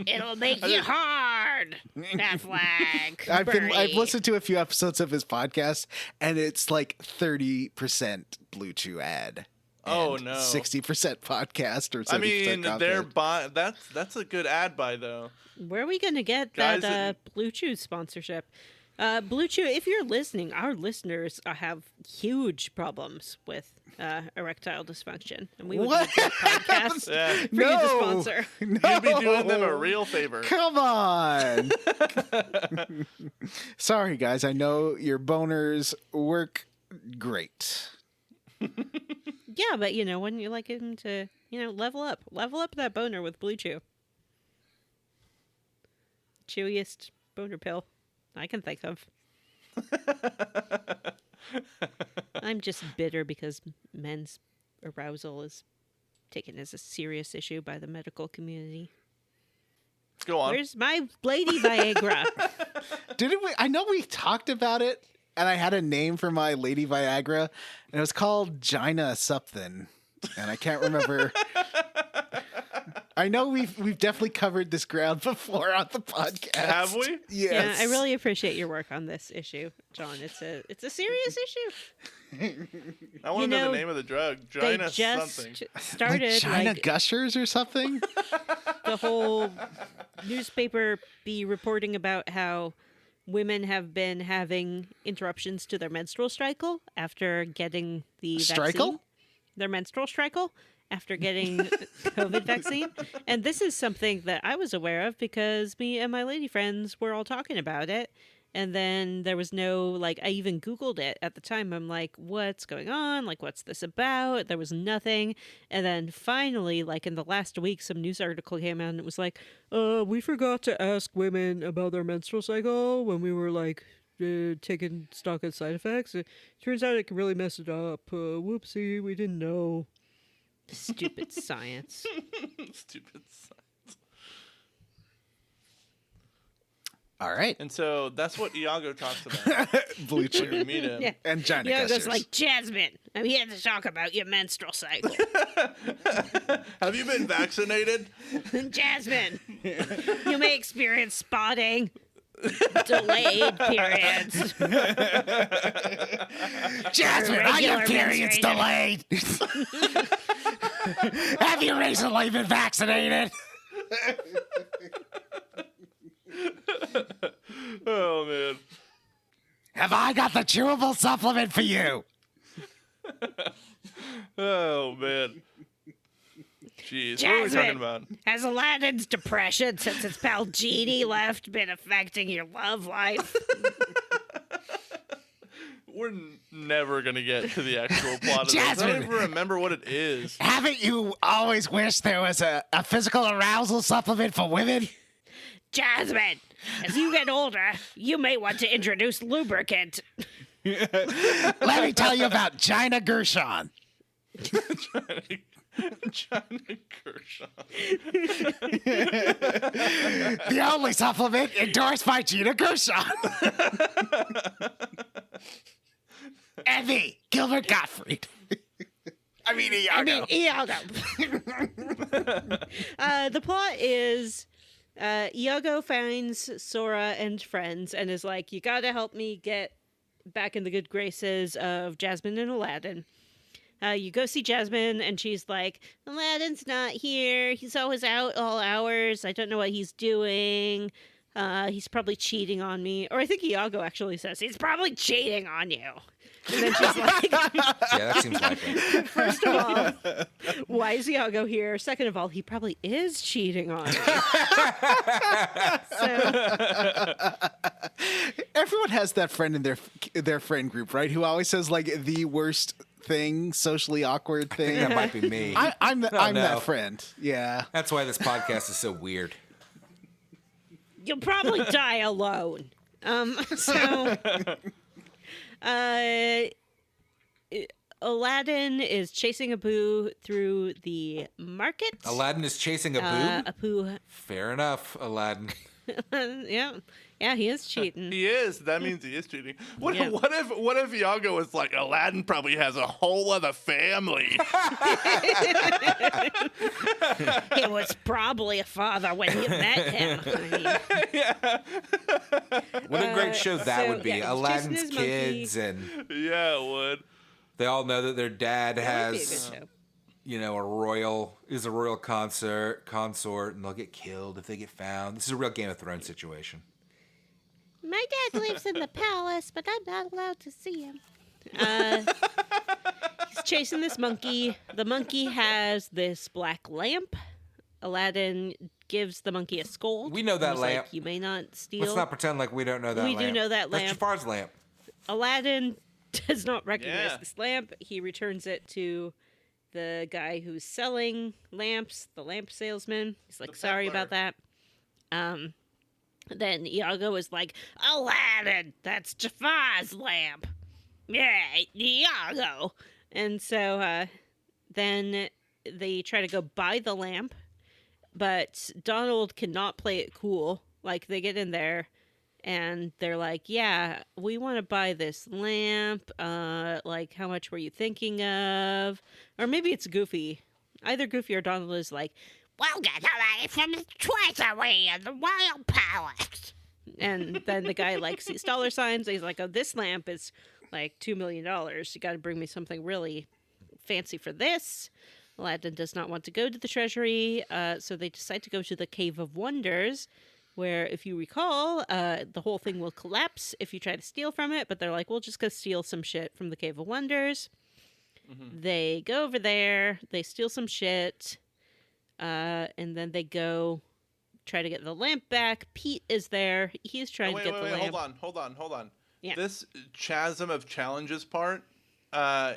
It'll make you hard. Affleck. I've birdie. listened to a few episodes of his podcast, and it's like 30% Blue Chew ad. Oh, and no. 60% podcast or 70% I mean, content. that's a good ad buy though. Where are we going to get Guys, that Blue Chew sponsorship? Blue Chew, if you're listening, our listeners have huge problems with erectile dysfunction, and we would What? make this podcast Yeah. for you to sponsor. You'd be doing them a real favor. Come on. Sorry, guys. I know your boners work great. Yeah, but when you like him to, level up that boner with Blue Chew. Chewiest boner pill I can think of. I'm just bitter because men's arousal is taken as a serious issue by the medical community. Go on. Where's my Lady Viagra? Didn't we? I know we talked about it, and I had a name for my Lady Viagra, and it was called Gina something, and I can't remember. I know we've definitely covered this ground before on the podcast. Have we? Yes. Yeah, I really appreciate your work on this issue, John. It's a serious issue. I want to know the name of the drug. They Gina just something. started Gina Gushers or something. the whole newspaper be reporting about how women have been having interruptions to their menstrual cycle after getting the vaccine. Their menstrual cycle after getting COVID vaccine. And this is something that I was aware of because me and my lady friends were all talking about it. And then there was no, I even Googled it at the time. I'm like, what's going on? What's this about? There was nothing. And then finally, in the last week, some news article came out and it was like, we forgot to ask women about their menstrual cycle when we were, taking stock of side effects. It turns out it can really mess it up. Whoopsie, we didn't know. Stupid science. Stupid science. All right. And so that's what Iago talks about Blue when you Chew meet him. Yeah. and Gina Yeah, it Gushers. goes like, Jasmine, I'm here to talk about your menstrual cycle. Have you been vaccinated? Jasmine, you may experience spotting, delayed periods. Jasmine, are your Regular periods delayed? Have you recently been vaccinated? Oh, man. Have I got the chewable supplement for you? Oh, man. Jeez. What are we Jasmine. talking about? Has Aladdin's depression since his pal Genie left been affecting your love life? We're never going to get to the actual plot of this. I don't Jasmine. even remember what it is. Haven't you always wished there was a physical arousal supplement for women? Jasmine, as you get older, you may want to introduce lubricant. Let me tell you about Gina Gershon. China Kershaw. The only supplement endorsed by Gina Gershon. And me, Gilbert Gottfried. I mean, Iago. Iago. The plot is Iago finds Sora and friends and is like, you gotta help me get back in the good graces of Jasmine and Aladdin. You go see Jasmine, and she's like, Aladdin's not here. He's always out all hours. I don't know what he's doing. He's probably cheating on me. Or I think Iago actually says, he's probably cheating on you. And then she's like, Yeah, that seems likely. first of all, why is Iago here? Second of all, he probably is cheating on me. So, Everyone has that friend in their friend group, right? Who always says the worst thing, socially awkward I thing. think that might be me. I'm no. that friend. Yeah. That's why this podcast is so weird. you'll probably die alone. Aladdin is chasing Abu through the market. Aladdin is chasing a boob? Abu, Fair enough, Aladdin. yeah, he is cheating. He is. That means he is cheating. What, Yeah. what if Iago was like, Aladdin probably has a whole other family? He was probably a father when you met him. I mean, What a great show that so, would be. yeah, he's chasing Aladdin's his monkey. kids, and Yeah, it would. they all know that their dad that would be a has, good show. a royal consort, and they'll get killed if they get found. This is a real Game of Thrones situation. My dad lives in the palace, but I'm not allowed to see him. He's chasing this monkey. The monkey has this black lamp. Aladdin gives the monkey a scold. We know that He's lamp. Like, you may not steal. Let's not pretend like we don't know that We lamp. do know that That's lamp. Jafar's lamp. Aladdin does not recognize Yeah. this lamp. He returns it to the guy who's selling lamps, the lamp salesman. He's like, The sorry peddler. about that. Then Iago is like, Aladdin, that's Jafar's lamp. Yeah, Iago. And so then they try to go buy the lamp, but Donald cannot play it cool. Like, they get in there and they're like, yeah, we want to buy this lamp. Like, how much were you thinking of? Or maybe it's Goofy. Either Goofy or Donald is like, we'll get away from the treasury of the royal palace. And then the guy like sees dollar signs. He's like, oh, this lamp is like $2 million. You got to bring me something really fancy for this. Aladdin does not want to go to the treasury, so they decide to go to the Cave of Wonders, where, if you recall, the whole thing will collapse if you try to steal from it. But they're like, we'll just go steal some shit from the Cave of Wonders. They go over there, they steal some shit, and then they go try to get the lamp back. Pete is there. He's trying to get the lamp. Hold on. Yeah. This chasm of challenges part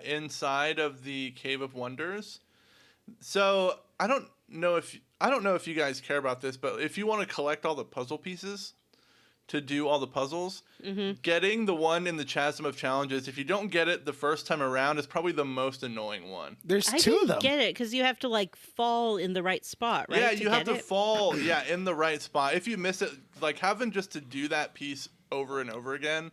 inside of the Cave of Wonders. So I don't know if you guys care about this, but if you want to collect all the puzzle pieces to do all the puzzles, getting the one in the chasm of challenges, if you don't get it the first time around, is probably the most annoying one. There's I two of didn't them. get it because you have to like fall in the right spot, right? Yeah, you have get to it? fall in the right spot. If you miss it, like having just to do that piece over and over again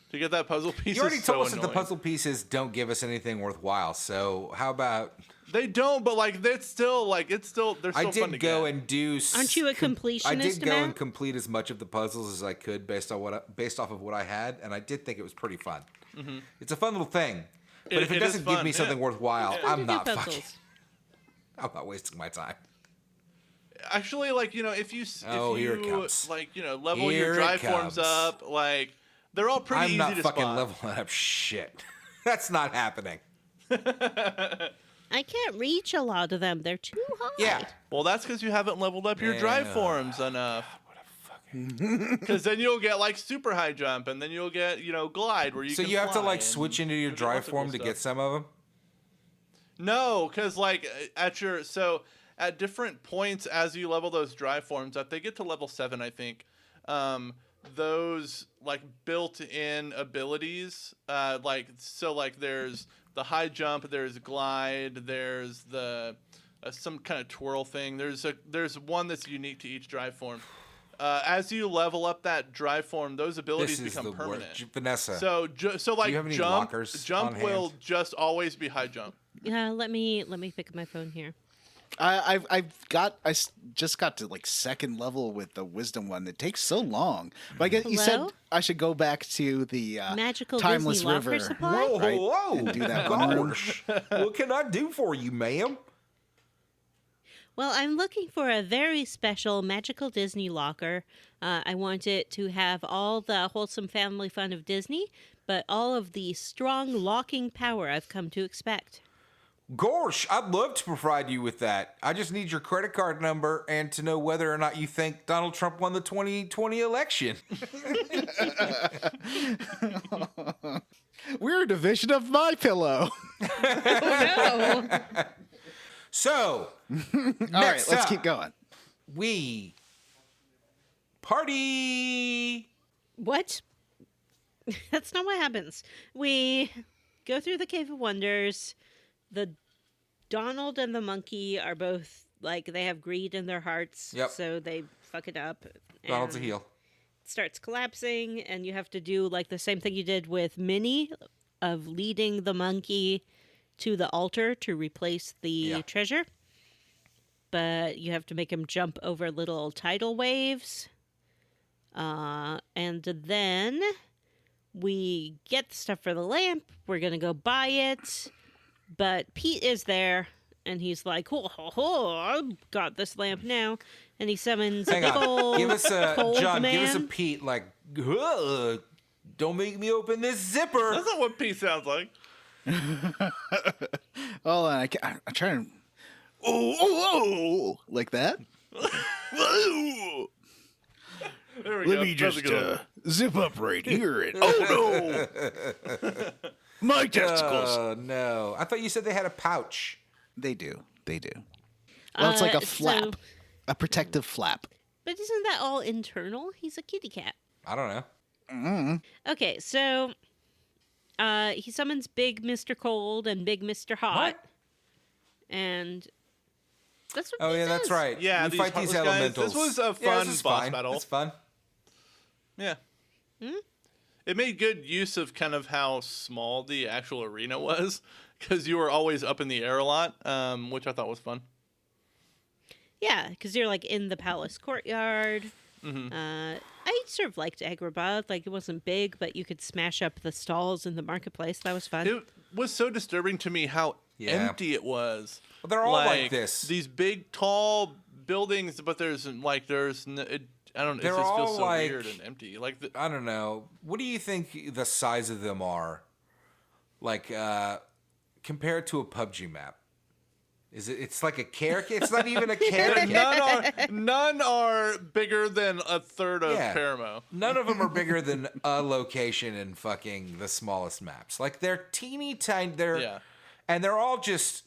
to get that puzzle piece. You already is told so us that annoying. the puzzle pieces don't give us anything worthwhile. So how about They don't, but like they're still they're still I fun to did go get. and do. Aren't you a completionist, I did go Matt? and complete as much of the puzzles as I could based off of what I had, and I did think it was pretty fun. It's a fun little thing, but if it it is doesn't give fun, me yeah. something worthwhile, Fun to I'm do not puzzles. fucking. I'm not wasting my time. Actually, like if you Oh, here it comes. level Here your it drive forms comes. up, like they're all pretty I'm easy not to fucking spot. leveling up shit. That's not happening. I can't reach a lot of them. They're too high. Yeah. Well, that's because you haven't leveled up your drive Yeah. forms enough. Because then you'll get like super high jump, and then you'll get glide where you. So can you have to fly like and switch into your do drive lots of cool form to stuff. get some of them. No, because like at different points as you level those drive forms up, they get to level 7, I think. Those like built-in abilities, there's the high jump, there's glide, there's the some kind of twirl thing. There's one that's unique to each drive form. As you level up that drive form, those abilities This is become the permanent. word. Vanessa. So like you have any jump lockers on will hand? just always be high jump. Yeah, let me pick up my phone here. I just got to like second level with the wisdom one. It takes so long. But I guess you said Hello? I should go back to the Magical timeless Disney river. locker supply? Whoa, Right, whoa, and do that one room. gosh. What can I do for you, ma'am? Well, I'm looking for a very special magical Disney locker. I want it to have all the wholesome family fun of Disney, but all of the strong locking power I've come to expect. Gosh, I'd love to provide you with that. I just need your credit card number and to know whether or not you think Donald Trump won the 2020 election. We're a division of My Pillow. Oh, no. So, All right, next let's up, keep going. we party. What? That's not what happens. We go through the Cave of Wonders. The Donald and the monkey are both like they have greed in their hearts, Yep. so they fuck it up. Donald's a and heel. it starts collapsing, and you have to do like the same thing you did with Minnie, of leading the monkey to the altar to replace the Yeah. treasure. But you have to make him jump over little tidal waves. And then we get the stuff for the lamp. We're going to go buy it. But Pete is there, and he's like, ho, ho, ho, I've got this lamp now. And he summons Hang a big on. old Give us a cold John. man. Give us a Pete. Like, "Ugh, don't make me open this zipper. That's not what Pete sounds like. Oh, and I'm trying to. Oh, like that. Whoa. There we Let go. me That's a just good one. zip up right here. Oh no, my testicles. Oh no! I thought you said they had a pouch. They do. Well, it's like a So- flap, a protective flap. But isn't that all internal? He's a kitty cat. I don't know. Okay, so he summons Big Mr. Cold and Big Mr. Hot. What? And that's what Oh he yeah, that's does. right. Yeah, we these fight these Heartless guys. elementals. This was a Yeah, fun this is boss fine. battle. It's fun. Yeah. It made good use of kind of how small the actual arena was, because you were always up in the air a lot, which I thought was fun. Yeah, because you're like in the palace courtyard. I sort of liked Agrabah. Like it wasn't big, but you could smash up the stalls in the marketplace. That was fun. It was so disturbing to me how Yeah. empty it was. Well, they're all like this. These big, tall buildings, but there's I don't know. It They're just all feels so like- weird and empty. Like I don't know. What do you think the size of them are? Like compared to a PUBG map? Is it? It's like a character. It's not even a character. none are bigger than a third of Yeah. Paramo. None of them are bigger than a location in fucking the smallest maps. Like they're teeny tiny. Yeah. And they're all just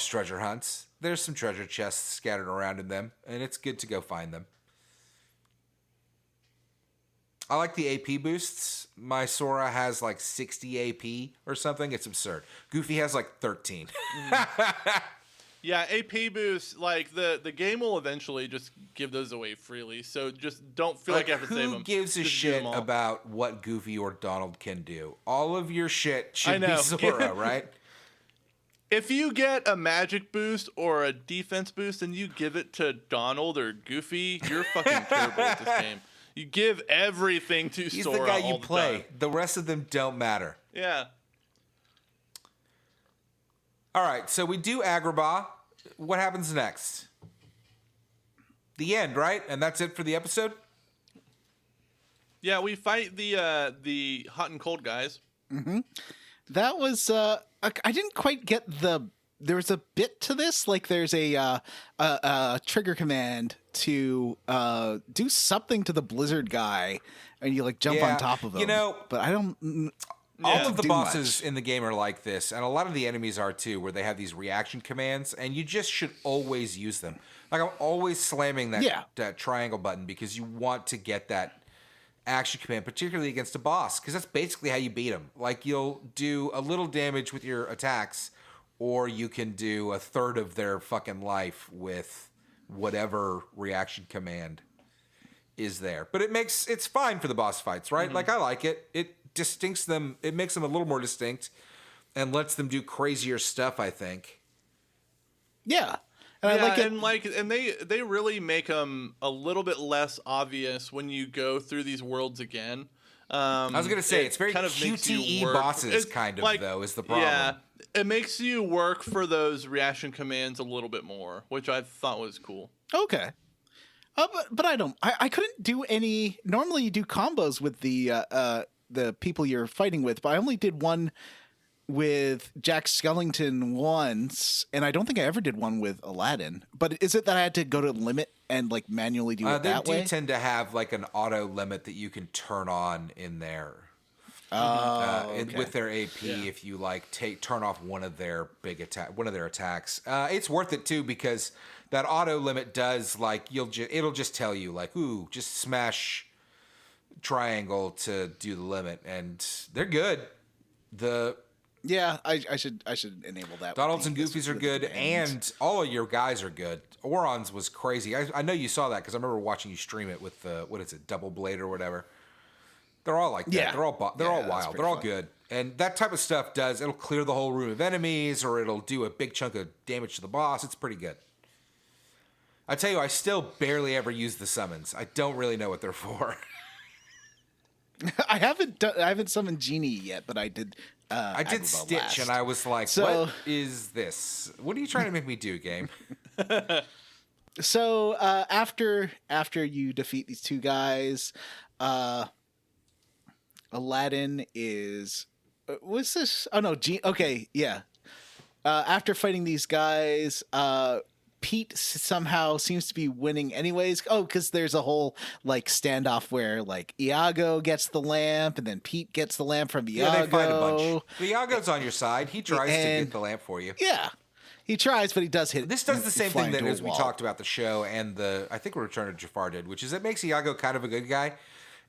treasure hunts. There's some treasure chests scattered around in them, and it's good to go find them. I like the AP boosts. My Sora has like 60 AP or something. It's absurd. Goofy has like 13. Yeah, AP boosts, like the game will eventually just give those away freely. So just don't feel like you have to save who them. gives a Just do shit them all. about what Goofy or Donald can do? All of your shit should I be know. Sora, right? If you get a magic boost or a defense boost and you give it to Donald or Goofy, you're fucking terrible at this game. You give everything to He's Sora the guy all you the play. time. The rest of them don't matter. Yeah. All right, so we do Agrabah. What happens next? The end, right? And that's it for the episode? Yeah, we fight the hot and cold guys. That was I didn't quite get the. There was a bit to this, like there's a trigger command to do something to the blizzard guy, and you like jump Yeah, on top of him. you know, but I don't. All Yeah. of the do bosses much. in the game are like this, and a lot of the enemies are too, where they have these reaction commands, and you just should always use them. Like I'm always slamming that triangle button because you want to get that action command, particularly against a boss, because that's basically how you beat them. Like you'll do a little damage with your attacks, or you can do a third of their fucking life with whatever reaction command is there. But it's fine for the boss fights, right? Like I like it. It distincts them. It makes them a little more distinct and lets them do crazier stuff, I think. Yeah, and I like it. and they really make them a little bit less obvious when you go through these worlds again. I was gonna say It it's very kind of makes you QTE work- bosses, it- kind of like, though, is the problem. Yeah, it makes you work for those reaction commands a little bit more, which I thought was cool. Okay. But I don't. I couldn't do any. Normally, you do combos with the people you're fighting with, but I only did one with Jack Skellington once, and I don't think I ever did one with Aladdin. But is it that I had to go to limit and like manually do it They that do way? tend to have like an auto limit that you can turn on in there. Okay. With their AP, if you like turn off one of their attacks, it's worth it too because that auto limit does like it'll just tell you like, ooh, just smash triangle to do the limit, and they're good. The Yeah, I should enable that. Donalds and with the- Goofies are with the good, commands. and all of your guys are good. Oron's was crazy. I know you saw that because I remember watching you stream it with the double blade or whatever. They're all like that. Yeah. They're all Yeah, that's wild. pretty They're all fun. good, and that type of stuff it'll clear the whole room of enemies, or it'll do a big chunk of damage to the boss. It's pretty good. I tell you, I still barely ever use the summons. I don't really know what they're for. I haven't summoned Genie yet, but I did. I did Agrabah Stitch, last. and I was like, So- "What is this? What are you trying to make me do, game?" So after you defeat these two guys, Aladdin is what's this? Oh no, okay, yeah. After fighting these guys, Pete somehow seems to be winning anyways. Oh, because there's a whole like standoff where like Iago gets the lamp, and then Pete gets the lamp from Iago. Yeah, they fight a bunch. Iago's on your side. He tries to And- get the lamp for you. Yeah, he tries, but he does hit. This does the same fly thing that into a as we wall. talked about the show and I think Return of Jafar did, which is it makes Iago kind of a good guy,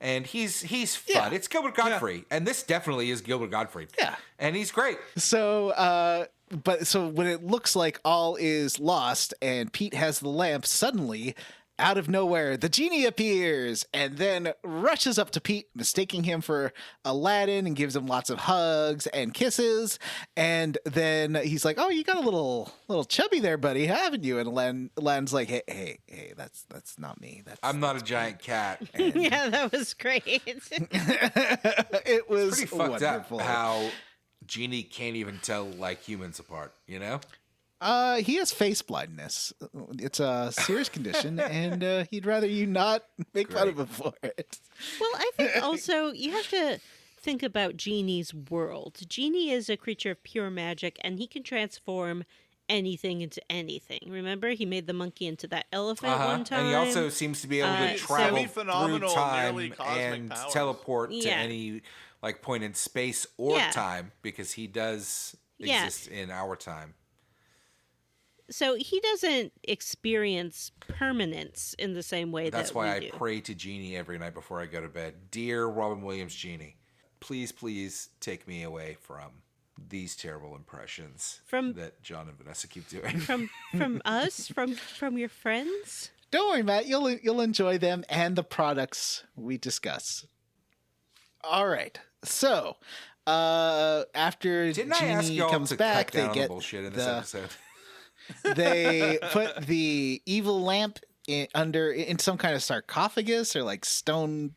and he's fun. Yeah. It's Gilbert Gottfried, and this definitely is Gilbert Gottfried. Yeah. and he's great. So, so when it looks like all is lost and Pete has the lamp, suddenly, out of nowhere, the genie appears and then rushes up to Pete, mistaking him for Aladdin, and gives him lots of hugs and kisses. And then he's like, "Oh, you got a little chubby there, buddy, haven't you?" And Aladdin's like, "Hey, that's not me. I'm not a giant cat. Yeah, that was great. It was Pretty fucked wonderful. up how Genie can't even tell like humans apart, you know? He has face blindness. It's a serious condition, and he'd rather you not make fun of him for it. Well, I think also you have to think about Genie's world. Genie is a creature of pure magic, and he can transform anything into anything. Remember, he made the monkey into that elephant one time. And he also seems to be able to so- travel through Semi-phenomenal, time nearly cosmic and powers. teleport to Yeah. any like point in space or Yeah. time because he does Yeah. exist in our time. So he doesn't experience permanence in the same way That's that why we I do. pray to Genie every night before I go to bed. Dear Robin Williams Genie, please take me away from these terrible impressions From- that John and Vanessa keep doing. From us, from your friends. Don't worry, Matt. You'll enjoy them and the products we discuss. All right. So, after Didn't I Genie ask y'all comes to back, cut they down on the get bullshit in this the- episode? they put the evil lamp in some kind of sarcophagus or like stone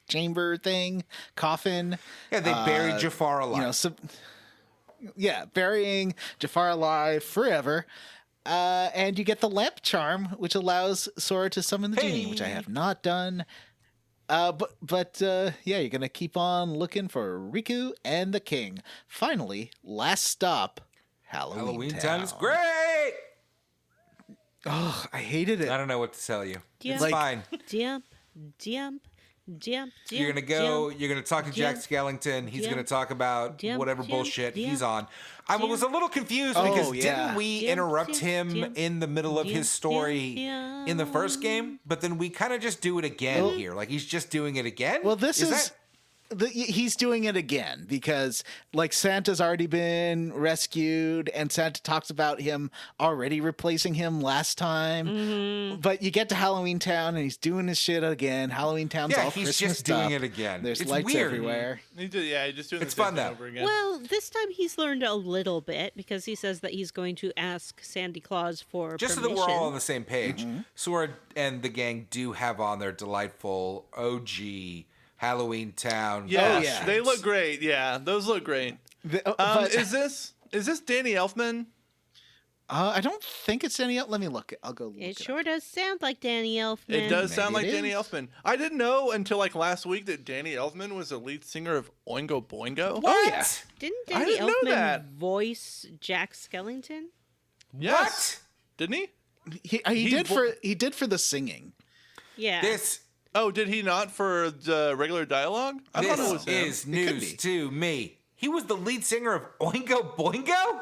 chamber thing, coffin. Yeah, they buried Jafar alive. You know, burying Jafar alive forever. And you get the lamp charm, which allows Sora to summon the genie, which I have not done. But you're gonna keep on looking for Riku and the King. Finally, last stop, Halloween Town is great. Oh, I hated it. I don't know what to tell you. Yeah. It's Like- fine. Jump. You're gonna go. You're gonna talk to Jack Jump. Skellington. He's Jump. gonna talk about Jump, whatever jump, bullshit jump, he's on. I was a jump. little confused Oh, because yeah. didn't we Jump, interrupt jump, him jump, in the middle of his jump, story jump, in the first game? But then we kind of just do it again Well- here. Like he's just doing it again. Well, this is that- he's doing it again because like Santa's already been rescued, and Santa talks about him already replacing him last time. Mm-hmm. But you get to Halloween Town, and he's doing his shit again. Halloween Town's Yeah, all he's Christmas just doing up. it again. There's It's lights weird. everywhere. He's just doing It's the same fun, thing though. over again. Well, this time he's learned a little bit because he says that he's going to ask Sandy Claus for Just so permission. that we're all on the same page, Mm-hmm. Sora and the gang do have on their delightful OG Halloween Town. Yes, yeah. they look great. Yeah, those look great. But Is this Danny Elfman? I don't think it's any. Let me look. I'll go look It it sure does sound like Danny Elfman. It does sound like Maybe it Danny is. Elfman. I didn't know until like last week that Danny Elfman was the lead singer of Oingo Boingo. What? yeah. Didn't I Danny didn't know Elfman that. voice Jack Skellington? Yes. Didn't he? He He did vo- he did for the singing. Yeah. This Oh, did he not for the regular dialogue? I thought it was him. is could news be. to me. He was the lead singer of Oingo Boingo?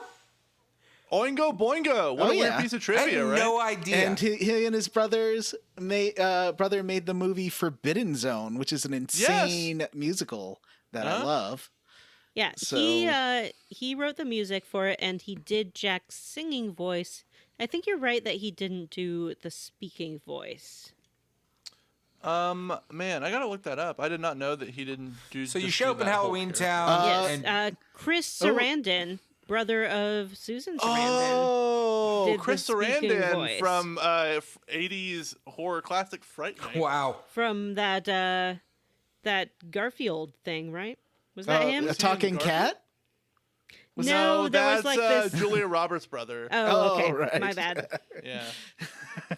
Oingo Boingo. What Oh, a weird yeah. piece of I trivia, had right? no idea. And he and his brother made the movie Forbidden Zone, which is an insane musical that I Huh? love. Yeah, So- he wrote the music for it, and he did Jack's singing voice. I think you're right that he didn't do the speaking voice. Man, I gotta look that up. I did not know that he didn't do. so you just show do up in that whole Halloween character. Town. Yes, Chris Sarandon, brother of Susan Sarandon. Oh, did the Chris speaking Sarandon voice. from 80s horror classic Fright Night. Wow. From that Garfield thing, right? Was that him? A talking Garfield? cat? No, there was that's like this. Julia Roberts' brother. Oh, okay. right. My bad. Yeah.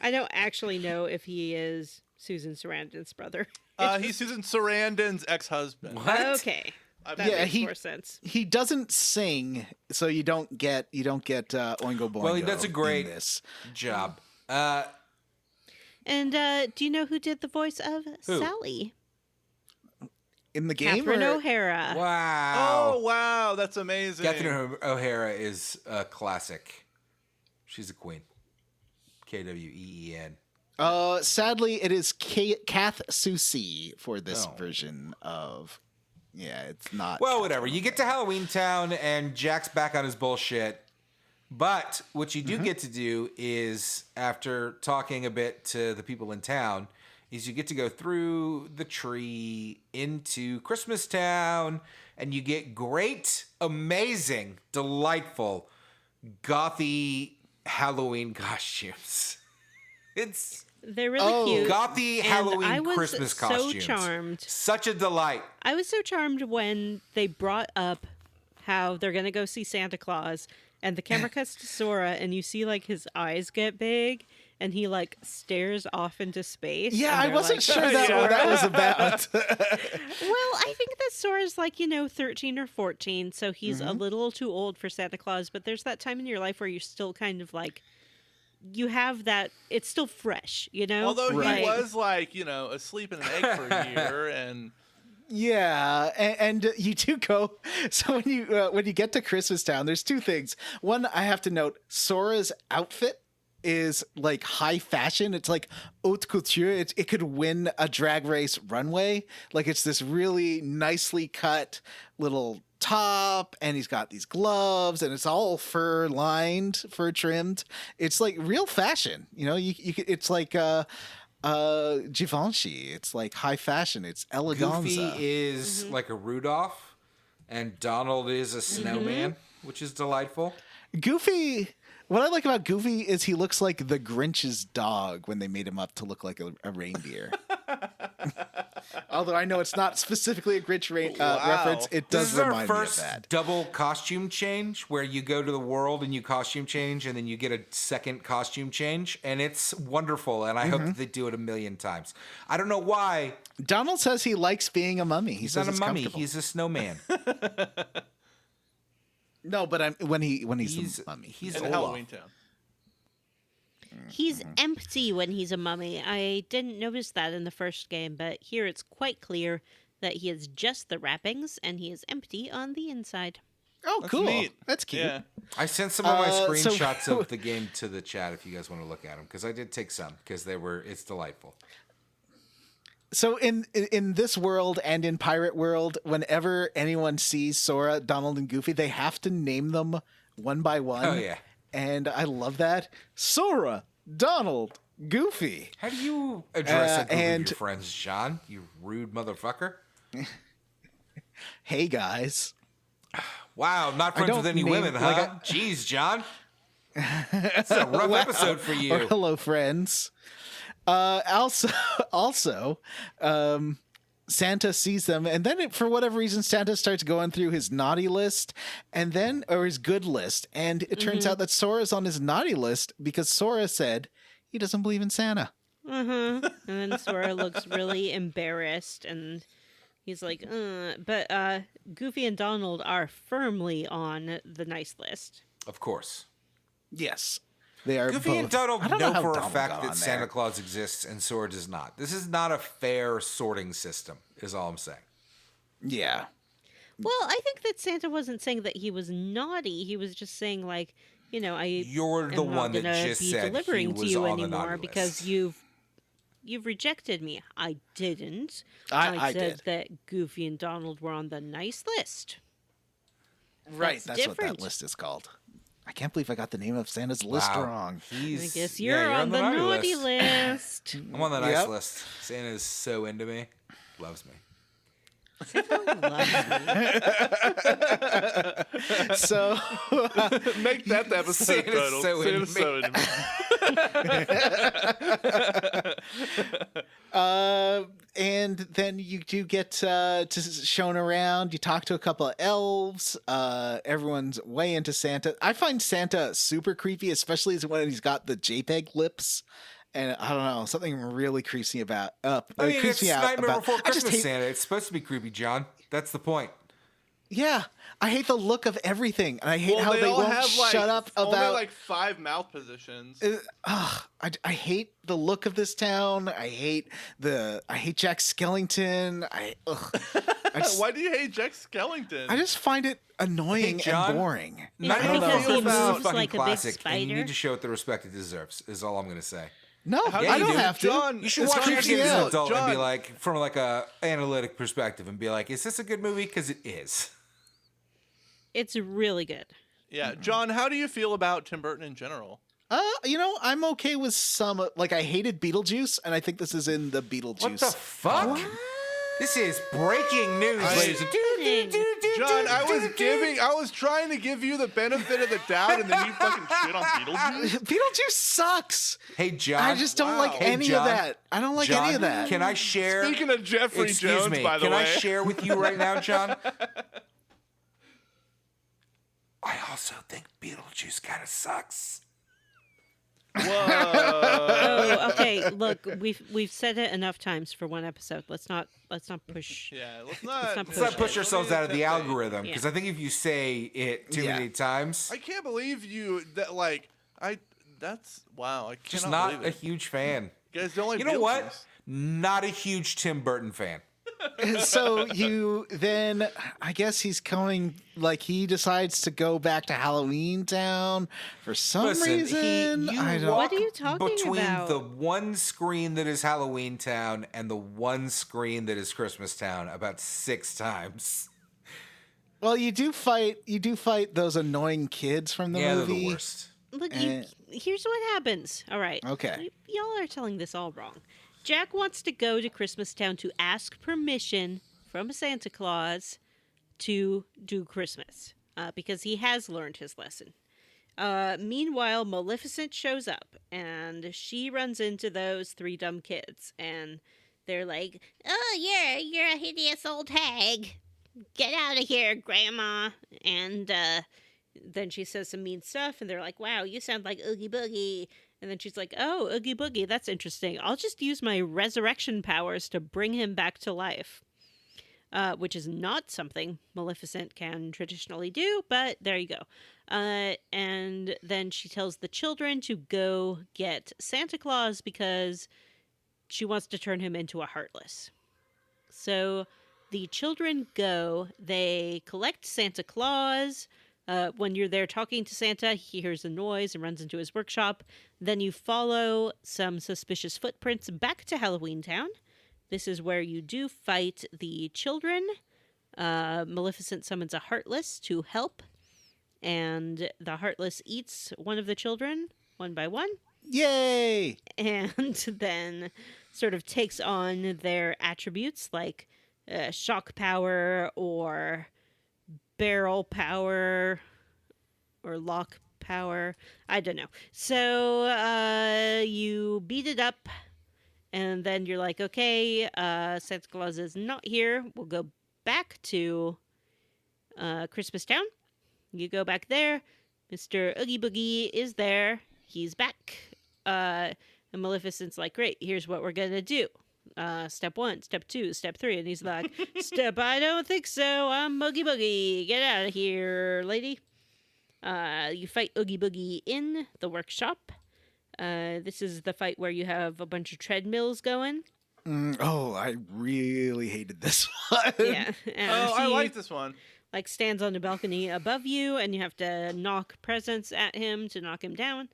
I don't actually know if he is Susan Sarandon's brother. He's Susan Sarandon's ex-husband. What? Okay. I That Yeah, makes he- more sense. He doesn't sing, so you don't get Oingo Boingo. Well, he does a in great this. job. And do you know who did the voice of Who? Sally? In the game. Catherine or- O'Hara. Wow. Oh wow, that's amazing. Catherine O'Hara is a classic. She's a queen. Kween. Sadly, it is Kath Soucie for this Oh. version of. Yeah, it's not. Well, whatever. You get to Halloween Town and Jack's back on his bullshit. But what you do get to do is, after talking a bit to the people in town, is you get to go through the tree into Christmas Town, and you get great, amazing, delightful, gothy Halloween costumes. It's They're really cute. gothy And Halloween I was Christmas so costumes. charmed. Such a delight. I was so charmed when they brought up how they're gonna go see Santa Claus, and the camera cuts to Sora, and you see like his eyes get big, and he like stares off into space. Yeah, and I they're wasn't like, sure that what that was about. Well, I think that Sora's like 13 or 14, so he's Mm-hmm. a little too old for Santa Claus. But there's that time in your life where you're still kind of like, you have that. It's still fresh, you know. Although Right. he was like, asleep in an egg for a year, and Yeah, and you do go. So when you get to Christmas Town, there's two things. One, I have to note, Sora's outfit is like high fashion. It's like haute couture. It could win a drag race runway. Like it's this really nicely cut little top, and he's got these gloves, and it's all fur lined, fur trimmed. It's like real fashion. You could, it's like Givenchy. It's like high fashion. It's eleganza. Goofy is Mm-hmm. like a Rudolph, and Donald is a snowman, which is delightful. Goofy. What I like about Goofy is he looks like the Grinch's dog when they made him up to look like a reindeer. Although I know it's not specifically a Grinch reference, it This does is our remind me of first that. double costume change, where you go to the world and you costume change, and then you get a second costume change, and it's wonderful. And I hope that they do it a million times. I don't know why. Donald says he likes being a mummy. He He's says not a it's mummy. comfortable. He's a snowman. No, but when he's He's the mummy. he's in Olaf. Halloween Town. He's empty when he's a mummy. I didn't notice that in the first game, but here it's quite clear that he is just the wrappings and he is empty on the inside. Oh, That's cool. neat. That's cute. Yeah. I sent some of my So- screenshots of the game to the chat if you guys want to look at them, because I did take some because it's delightful. So in this world and in Pirate World, whenever anyone sees Sora, Donald, and Goofy, they have to name them one by one. Oh yeah. And I love that. Sora, Donald, Goofy. How do you address a group and- of your friends, John? You rude motherfucker. Hey guys. Wow, not friends don't with any name- women, huh? like Jeez, John. It's a rough episode for Or you. hello friends. Also, Santa sees them, and then for whatever reason, Santa starts going through his naughty list, or his good list, and it turns out that Sora's on his naughty list because Sora said he doesn't believe in Santa. And then Sora looks really embarrassed and he's like, But Goofy and Donald are firmly on the nice list. Of course. Yes, they are. Goofy both. and Donald I don't know how for a Donald fact got that on Santa there. Claus exists and Sora does not. This is not a fair sorting system, is all I'm saying. Yeah. Well, I think that Santa wasn't saying that he was naughty. He was just saying, like, You're the am one not that gonna just be said he delivering to was you on the anymore naughty because list. you've rejected me. I didn't. I said did. that Goofy and Donald were on the nice list. Right, that's what different. that list is called. I can't believe I got the name of Santa's list Wow. wrong. He's, I guess yeah, you're on the naughty list. I'm on the nice Yep. list. Santa's so into me. Loves me. Loves me. So, Make that the episode Santa's title. so into Santa's me. so into me. and then you do get shown around. You talk to a couple of elves. Everyone's way into Santa. I find Santa super creepy, especially when he's got the JPEG lips. And I don't know, something really creeps me about up. I mean, creeps it's me out Nightmare about. Before I just Christmas hate, Santa. It's supposed to be creepy, John. That's the point. yeah, I hate the look of everything, and I hate how they all won't have, like, shut up only about. like 5 mouth positions. I hate the look of this town. I hate Jack Skellington. Why do you hate Jack Skellington? I just find it annoying John. and boring. Nightmare because Before he Christmas is moves fucking like a big classic, and you spider. need to show it the respect it deserves. Is all I'm going to say. No, How Yeah, I you don't do. have to. John, You should It's watch it creeping as an out. adult and be John. like, from like a analytic perspective, and be like, is this a good movie? Because it is. It's really good. Yeah, John, how do you feel about Tim Burton in general? I'm okay with some. Like, I hated Beetlejuice, and I think this is in the Beetlejuice. What the fuck? This is breaking news, ladies and John, I was trying to give you the benefit of the doubt, and then you fucking shit on Beetlejuice. Beetlejuice sucks. Hey, John. I just don't like Hey, any John. of that. I don't like John, any of that. Can I share? Speaking of Jeffrey Excuse Jones, me. by the Can way, I share with you right now, John? I also think Beetlejuice kind of sucks. Whoa. Oh, okay. Look, we've said it enough times for one episode. Let's not push. Yeah, let's not not Let's not push ourselves out of the algorithm. algorithm, because I think if you say it too Yeah. many times, I can't believe you that like that's wow. I cannot just not believe a it. huge fan. You guys don't like You know what? Beetlejuice. Not a huge Tim Burton fan. So you then, I guess he's coming. Like, he decides to go back to Halloween Town for some Listen, reason. you I don't. walk What are you talking between about? the one screen that is Halloween Town and the one screen that is Christmas Town about 6 times. Well, you do fight those annoying kids from the Yeah, they're movie. the worst. Look, Eh. here's what happens. All right. Okay. Y'all are telling this all wrong. Jack wants to go to Christmas Town to ask permission from Santa Claus to do Christmas because he has learned his lesson. Meanwhile, Maleficent shows up and she runs into those 3 dumb kids and they're like, "Oh, you're a hideous old hag. Get out of here, Grandma." And then she says some mean stuff and they're like, "Wow, you sound like Oogie Boogie." And then she's like, "Oh, Oogie Boogie, that's interesting. I'll just use my resurrection powers to bring him back to life." Which is not something Maleficent can traditionally do, but there you go. And then she tells the children to go get Santa Claus because she wants to turn him into a Heartless. So the children go, they collect Santa Claus. When you're there talking to Santa, he hears a noise and runs into his workshop. Then you follow some suspicious footprints back to Halloween Town. This is where you do fight the children. Maleficent summons a Heartless to help. And the Heartless eats one of the children, one by one. Yay! And then sort of takes on their attributes like shock power or barrel power or lock power. I don't know. So you beat it up and then you're like, okay, Santa Claus is not here. We'll go back to Christmas Town. You go back there. Mr. Oogie Boogie is there. He's back. And Maleficent's like, great, here's what we're going to do. Step 1, step 2, step 3. And he's like, step, I don't think so. I'm Oogie Boogie. Get out of here, lady. You fight Oogie Boogie in the workshop. This is the fight where you have a bunch of treadmills going. Oh, I really hated this one. Yeah. And Oh, I he, like this one. like stands on the balcony above you and you have to knock presents at him to knock him down.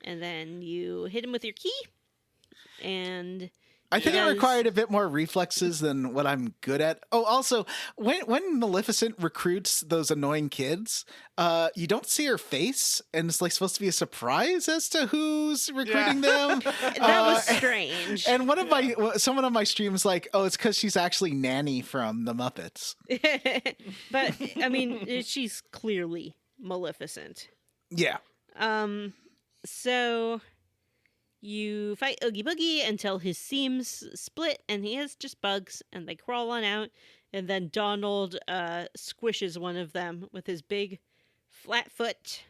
And then you hit him with your key. And I think it does- required a bit more reflexes than what I'm good at. Oh, also, when Maleficent recruits those annoying kids, you don't see her face, and it's like supposed to be a surprise as to who's recruiting them. that was strange. And someone on my stream was like, "Oh, it's because she's actually Nanny from the Muppets." But I mean, she's clearly Maleficent. Yeah. So You fight Oogie Boogie until his seams split and he has just bugs and they crawl on out. And then Donald squishes one of them with his big flat foot.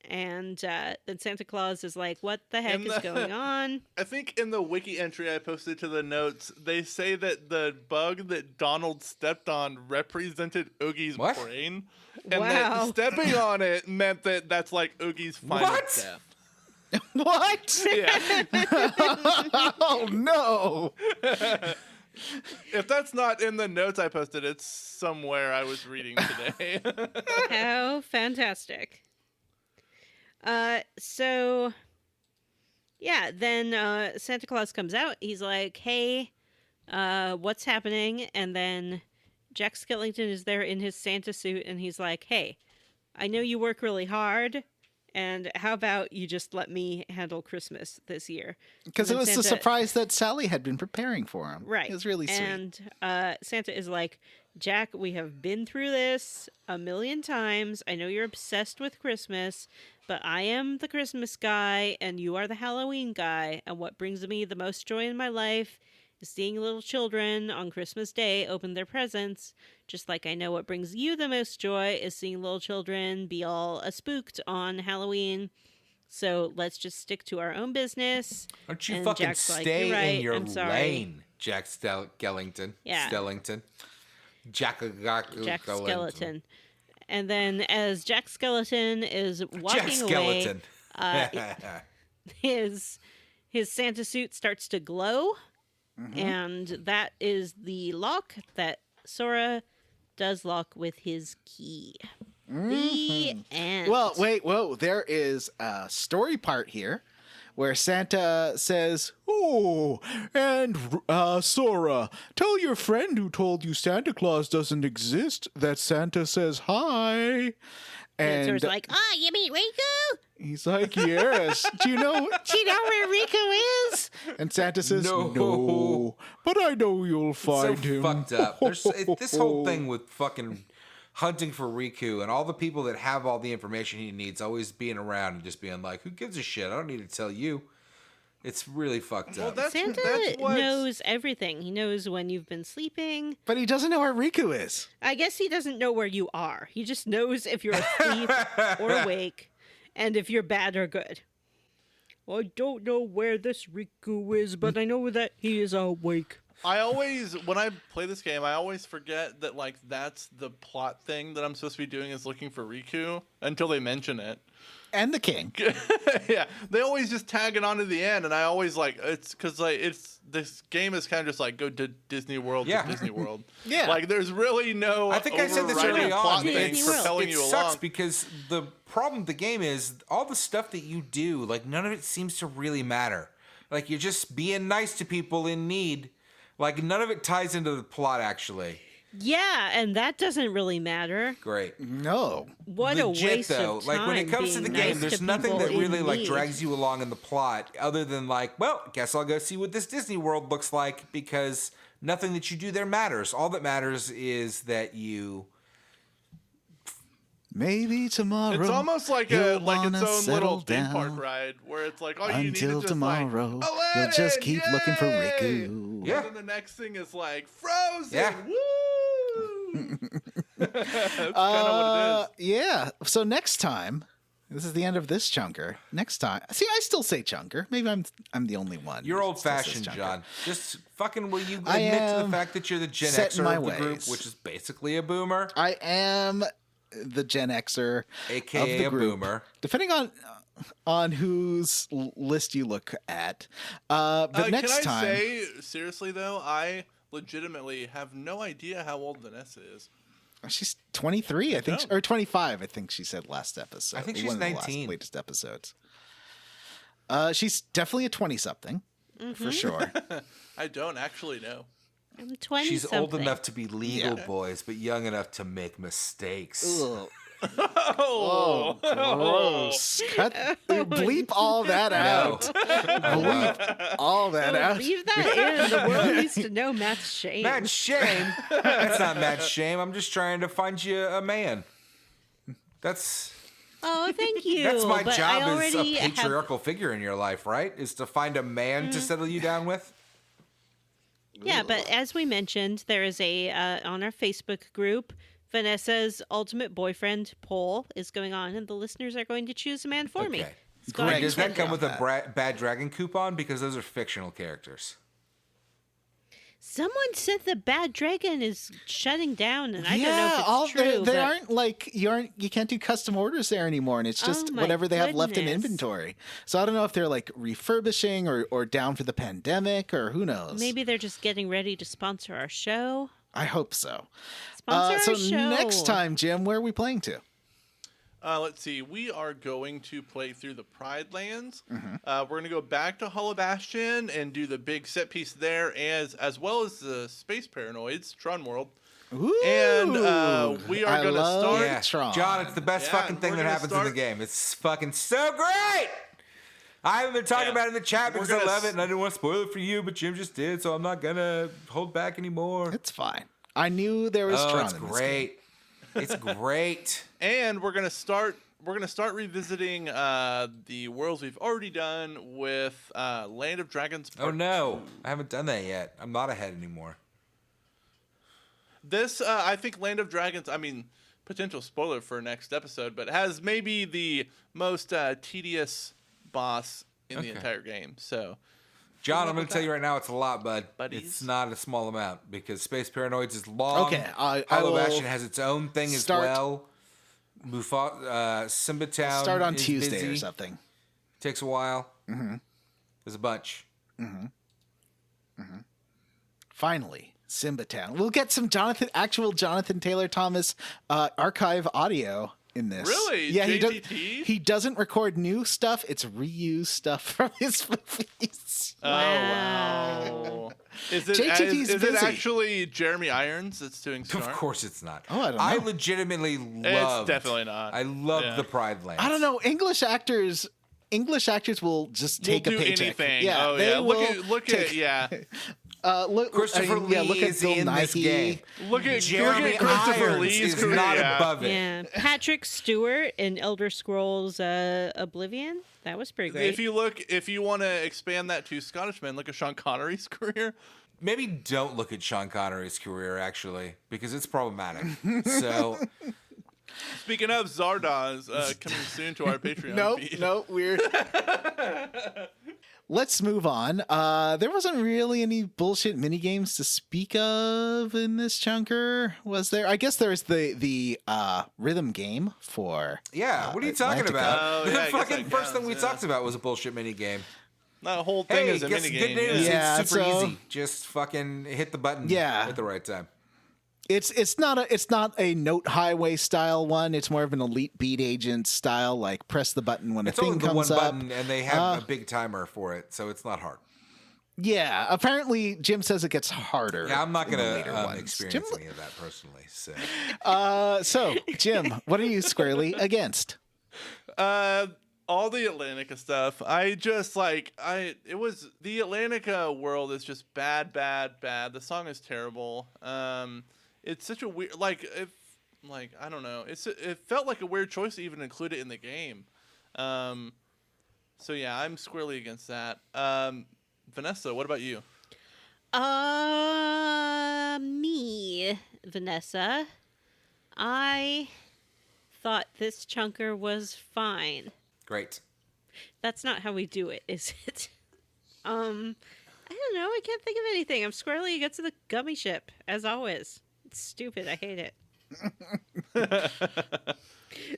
And then Santa Claus is like, what the heck is going on? I think in the wiki entry I posted to the notes, they say that the bug that Donald stepped on represented Oogie's What? brain. And Wow. that stepping on it meant that that's like Oogie's final What? death. What? Yeah. Oh no! If that's not in the notes I posted, it's somewhere I was reading today. How fantastic. So, yeah, then Santa Claus comes out. He's like, hey, what's happening? And then Jack Skellington is there in his Santa suit, and he's like, hey, I know you work really hard, and how about you just let me handle Christmas this year? Because it And was then the Santa- surprise that Sally had been preparing for him. Right. It was really sweet. And Santa is like, Jack, we have been through this a million times. I know you're obsessed with Christmas, but I am the Christmas guy and you are the Halloween guy. And what brings me the most joy in my life is seeing little children on Christmas Day open their presents. Just like I know what brings you the most joy is seeing little children be all spooked on Halloween. So let's just stick to our own business. Don't you And fucking Jack's like, stay "You're right, in your I'm sorry." lane, Jack Skellington. Yeah. Stellington. Jack Skeleton. And then as Jack Skeleton is Jack walking away, Skeleton. his Santa suit starts to glow, and that is the lock that Sora does lock with his key. The end. Well, wait, whoa. There is a story part here where Santa says, "Oh, and Sora, tell your friend who told you Santa Claus doesn't exist that Santa says hi." And And Sora's like, "Oh, you mean Riku? he's like, "Yes. Do you know where Riku is?" And Santa says, No. "No, but I know you'll so find him." fucked up. This whole thing with fucking hunting for Riku and all the people that have all the information he needs always being around and just being like, who gives a shit? I don't need to tell you. It's really fucked Well, up. that's Santa what knows everything. He knows when you've been sleeping. But he doesn't know where Riku is. I guess he doesn't know where you are. He just knows if you're asleep or awake, and if you're bad or good. I don't know where this Riku is, but I know that he is awake. I always, when I play this game, I always forget that, like, that's the plot thing that I'm supposed to be doing is looking for Riku until they mention it. And the king. Yeah, they always just tag it on to the end, and I always, like, it's because, like, this game is kind of just like, go to Disney World Yeah. to Disney World. Yeah. Like, there's really no I think I said this overriding early plot on. thing Disney World. propelling It you sucks along. because the problem with the game is all the stuff that you do, like none of it seems to really matter. Like you're just being nice to people in need. Like none of it ties into the plot actually. Yeah, and that doesn't really matter. Great. No. What a Legit waste though, of time. like when it comes to the being game, nice there's to nothing people that in really like need. drags you along in the plot other than like, well, guess I'll go see what this Disney World looks like because nothing that you do there matters. All that matters is that you Maybe tomorrow. It's almost like you'll its wanna own little settle theme park down. ride where it's like, oh, you need to Until just tomorrow, like, you'll just Aladdin, keep looking for yay! Riku. Yeah. And then the next thing is like Frozen. Yeah. Woo! That's kind of what it is. Yeah. So next time, this is the end of this chunker. Next time, see, I still say chunker. Maybe I'm the only one. You're who old still says fashioned, chunker. John. Just fucking will you I admit to the am fact that you're the Gen set in Xer my of the group, ways. which is basically a boomer, I am the Gen Xer aka of the a group, boomer. depending on whose list you look at. But next can I time, say seriously though, I legitimately have no idea how old Vanessa is. she's 23, I think, No. or 25. I think she said last episode. I think one she's of the last 19. latest episodes. She's definitely a 20-something for sure. I don't actually know. I'm 20 She's something. old enough to be legal, Yeah. boys, but young enough to make mistakes. Ugh. Oh, Gross. Cut, bleep all that out. Bleep all that out. Leave that in. The world needs to know Matt's shame. Matt Shame? That's not Matt Shame. I'm just trying to find you a man. That's Oh, thank you. That's my but job I as a already patriarchal figure in your life, right? Is to find a man to settle you down with. Yeah, but as we mentioned, there is a on our Facebook group, Vanessa's ultimate boyfriend poll is going on, and the listeners are going to choose a man for me. Okay. It's going Greg, to does that Twitter. come with a bad dragon coupon? Because those are fictional characters. Someone said the Bad Dragon is shutting down, and I don't know if it's true. they but aren't like you can't do custom orders there anymore, and it's just Oh my whatever they have left in goodness. inventory. So I don't know if they're like refurbishing or down for the pandemic or who knows. maybe they're just getting ready to sponsor our show. I hope so. Sponsor So our show. next time, Jim, where are we playing to? Let's see. We are going to play through the Pride Lands. We're going to go back to Hollow Bastion and do the big set piece there, as well as the Space Paranoids, Tron World. Ooh, And we are I going to love start. Yeah, Tron. John, it's the best Yeah, fucking thing we're that gonna happens in the start- game. It's fucking so great. I haven't been talking Yeah. about it in the chat We're because I gonna love it and I didn't want to spoil it for you, but Jim just did, so I'm not gonna hold back anymore. It's fine. I knew there was Oh, Tron it's in this game. great. It's great. And we're going to start. We're going to start revisiting the worlds we've already done with Land of Dragons. Oh Part no, 2. I haven't done that yet. I'm not ahead anymore. This, I think, Land of Dragons. I mean, potential spoiler for next episode, but has maybe the most tedious boss in the Okay. entire game. So, John, luck I'm going with to tell that. you right now, it's a lot, bud. Buddies. It's not a small amount because Space Paranoids is long. Okay, I Hollow will Bastion has its own thing start- as well. Simba Town Start on is Tuesday busy. or something. Takes a while. Mm-hmm. There's a bunch. Finally, Simba Town. We'll get some actual Jonathan Taylor Thomas archive audio in this. Really? Yeah, JTT? he doesn't record new stuff. It's reused stuff from his movies. oh wow, is it JTT's is it busy. actually Jeremy Irons that's doing Snark? Of course it's not. Oh, I don't know. legitimately love. definitely not. I love Yeah. the Pride Lands. I don't know. English actors will just take We'll a do paycheck. anything. Yeah, oh they yeah. will Look take- at yeah. Look, Christopher Lee look at is Bill in this Nighy. game. Look at Jeremy Christopher Irons Lee's is career. not yeah. above it. Yeah, Patrick Stewart in Elder Scrolls Oblivion. That was pretty great. If you want to expand that to Scottish men, look at Sean Connery's career. Maybe don't look at Sean Connery's career actually because it's problematic. So Speaking of Zardoz, coming soon to our Patreon Nope, feed. nope, weird. Let's move on. There wasn't really any bullshit mini games to speak of in this chunker, was there? I guess there's the rhythm game for. yeah, what are you talking Atlantica. about? Oh, yeah, I the guess fucking that first thing counts, we yeah. talked about was a bullshit mini game. That whole thing Hey, is a guess minigame. good news. Yeah. It's super so- easy. Just fucking hit the button Yeah. at the right time. It's not a Note Highway style one. It's more of an Elite Beat Agent style, like press the button when It's a thing only the one comes up. button, and they have a big timer for it, so it's not hard. Yeah, apparently Jim says it gets harder. Yeah, I'm not in the going later to ones. experience any of that personally. So So, Jim, what are you squarely against? All the Atlantica stuff. It was the Atlantica world is just bad. The song is terrible. It's such a weird, I don't know. It felt like a weird choice to even include it in the game. So yeah, I'm squarely against that. Vanessa, what about you? Me, Vanessa. I thought this chunker was fine. great. That's not how we do it, is it? I don't know. I can't think of anything. I'm squarely against the gummy ship, as always. It's stupid. I hate it.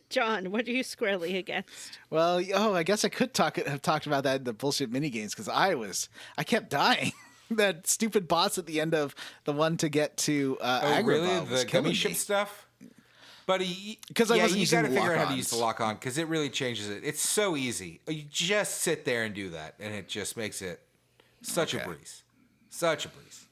John, what are you squarely against? Well, I guess I could have talked about that in the bullshit mini games because I kept dying. That stupid boss at the end of the one to get to Oh, Agrabah really? was The killing gummy me. ship stuff? Buddy, 'Cause I wasn't you using got to figure out how to lock-ons. use the lock on because it really changes it. It's so easy. You just sit there and do that, and it just makes it such a Okay. breeze. Such a breeze.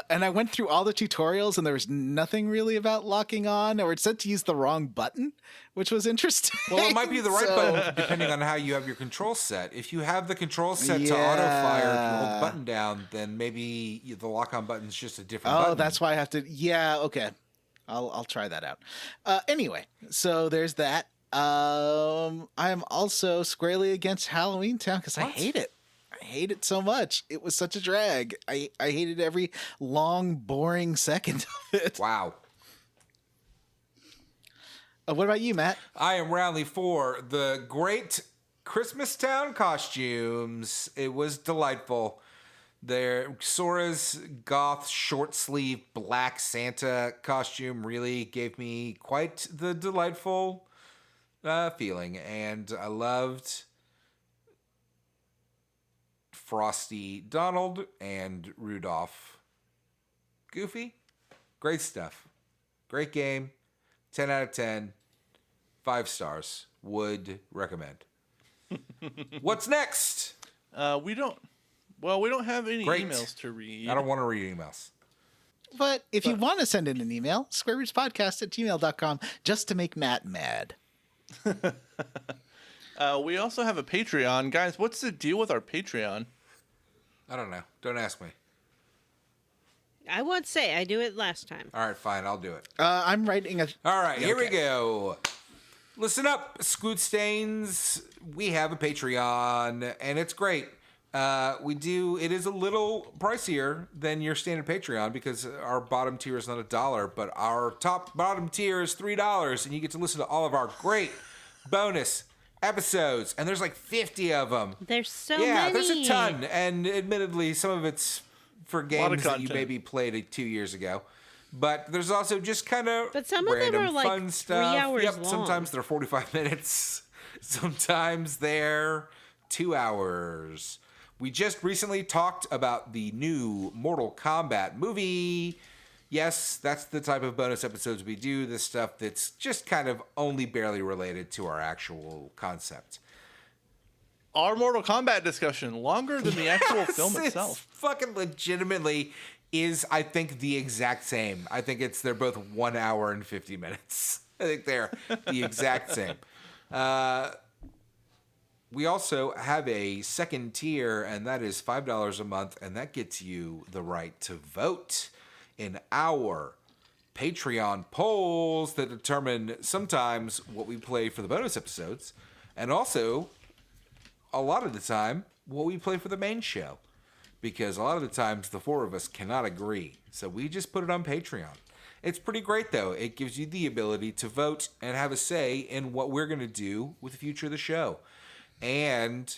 And I went through all the tutorials, and there was nothing really about locking on, or it said to use the wrong button, which was interesting. Well, it might be the right So- button depending on how you have your control set. If you have the control set to auto fire if you hold the button down, then maybe the lock on button is just a different Oh, button. that's why I have to. Yeah, okay. I'll try that out. Anyway, so there's that. I'm also squarely against Halloween Town because I hate it. I hate it so much. It was such a drag. I hated every long, boring second of it. Wow. What about you, Matt? I am roundly for the great Christmas Town costumes. It was delightful. Sora's goth short sleeve black Santa costume really gave me quite the delightful feeling, and I loved Frosty Donald and Rudolph Goofy. Great stuff. Great game. 10 out of 10. 5 stars. Would recommend. What's next? We don't have any Great. emails to read. I don't want to read emails. But if you want to send in an email, squarerootspodcast@gmail.com, just to make Matt mad. We also have a Patreon. Guys, what's the deal with our Patreon? I don't know. Don't ask me. I won't say. I do it last time. All right, fine. I'll do it. I'm writing a... All right, here we Okay. go. Listen up, Scoot Stains. We have a Patreon, and it's great. It is a little pricier than your standard Patreon because our bottom tier is not $1, but our bottom tier is $3, and you get to listen to all of our great bonus episodes, and there's like 50 of them. There's so Yeah, many. there's a ton, and admittedly, some of it's for games that you content. maybe played 2 years ago. But there's also just kind of But some of them random are, like, fun 3 stuff. hours Yep, long. sometimes they're 45 minutes. Sometimes they're 2 hours. We just recently talked about the new Mortal Kombat movie. Yes, that's the type of bonus episodes we do, the stuff that's just kind of only barely related to our actual concept. Our Mortal Kombat discussion, longer than the actual film It's itself. fucking legitimately is, I think, the exact same. I think they're both 1 hour and 50 minutes. I think they're the exact same. We also have a second tier, and that is $5 a month, and that gets you the right to vote in our Patreon polls that determine sometimes what we play for the bonus episodes, and also, a lot of the time, what we play for the main show. Because a lot of the times, the four of us cannot agree. So we just put it on Patreon. It's pretty great, though. It gives you the ability to vote and have a say in what we're going to do with the future of the show. And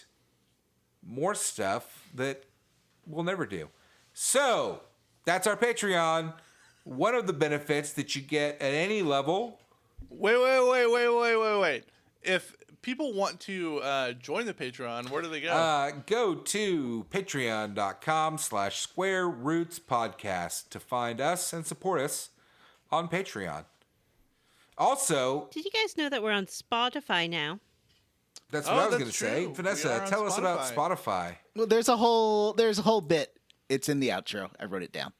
more stuff that we'll never do. So, that's our Patreon. One of the benefits that you get at any level. Wait. If people want to join the Patreon, where do they go? Go to patreon.com/Square Roots Podcast to find us and support us on Patreon. Also, Did you guys know that we're on Spotify now? that's what I was that's going to say. true. We Vanessa, are on tell us about Spotify. Spotify. Well, there's a whole bit. It's in the outro. I wrote it down.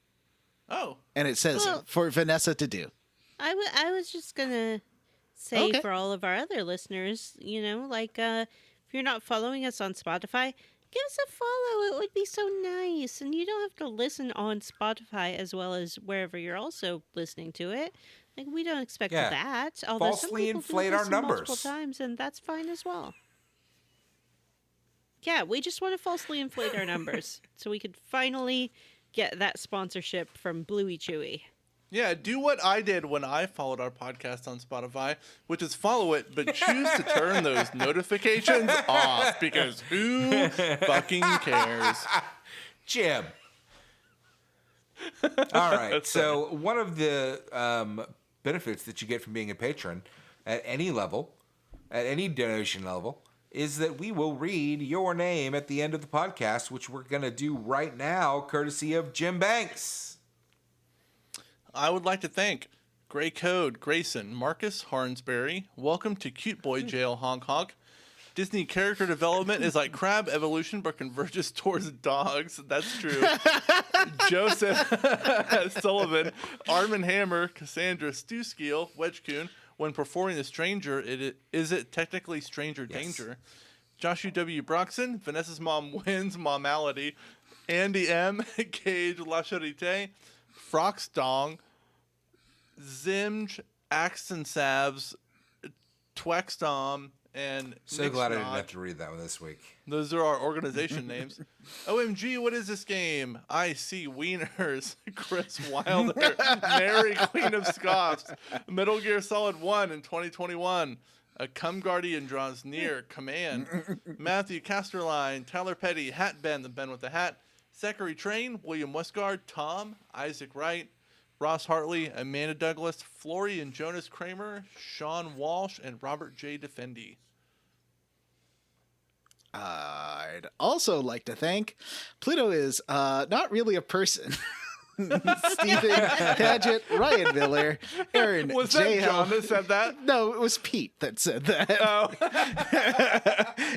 Oh, And it says, Well- for Vanessa to do. I was just gonna say Okay. for all of our other listeners, if you're not following us on Spotify, give us a follow. It would be so nice, and you don't have to listen on Spotify as well as wherever you're also listening to it. Like, we don't expect Yeah. that. Although some Falsely people do inflate our listen multiple numbers. times, and that's fine as well. Yeah, we just want to falsely inflate our numbers so we could finally get that sponsorship from Bluey Chewy. yeah. Do what I did when I followed our podcast on Spotify, which is follow it, but choose to turn those notifications off because who fucking cares? Jim. All right. So one of the benefits that you get from being a patron at any level, at any donation level, is that we will read your name at the end of the podcast, which we're going to do right now, courtesy of Jim Banks. I would like to thank Gray Code, Grayson, Marcus Harnsberry. Welcome to Cute Boy Jail, Honk Honk. Disney character development is like crab evolution, but converges towards dogs. That's true. Joseph Sullivan, Armin Hammer, Cassandra Stewskiel, Wedgecoon. When performing the stranger, is it technically stranger Yes. danger? Joshua W. Broxson, Vanessa's mom wins, Mommality. Andy M. Cage La Charité, Froxdong, Zimj, Axensavs, Twexdom, and So glad I didn't Nixnod. have to read that one this week. Those are our organization names. OMG, what is this game? I see Wieners, Chris Wilder, Mary Queen of Scoffs, Metal Gear Solid 1 in 2021, a Come Guardian Draws Near, Command, Matthew Casterline, Tyler Petty, Hat Ben, the Ben with the Hat, Zachary Train, William Westgard, Tom, Isaac Wright, Ross Hartley, Amanda Douglas, Florian Jonas Kramer, Sean Walsh, and Robert J. Defendi. I'd also like to thank Pluto is not really a person. Stephen Paget, Ryan Miller, Aaron Was that J. John that said that? No, it was Pete that said that. Oh.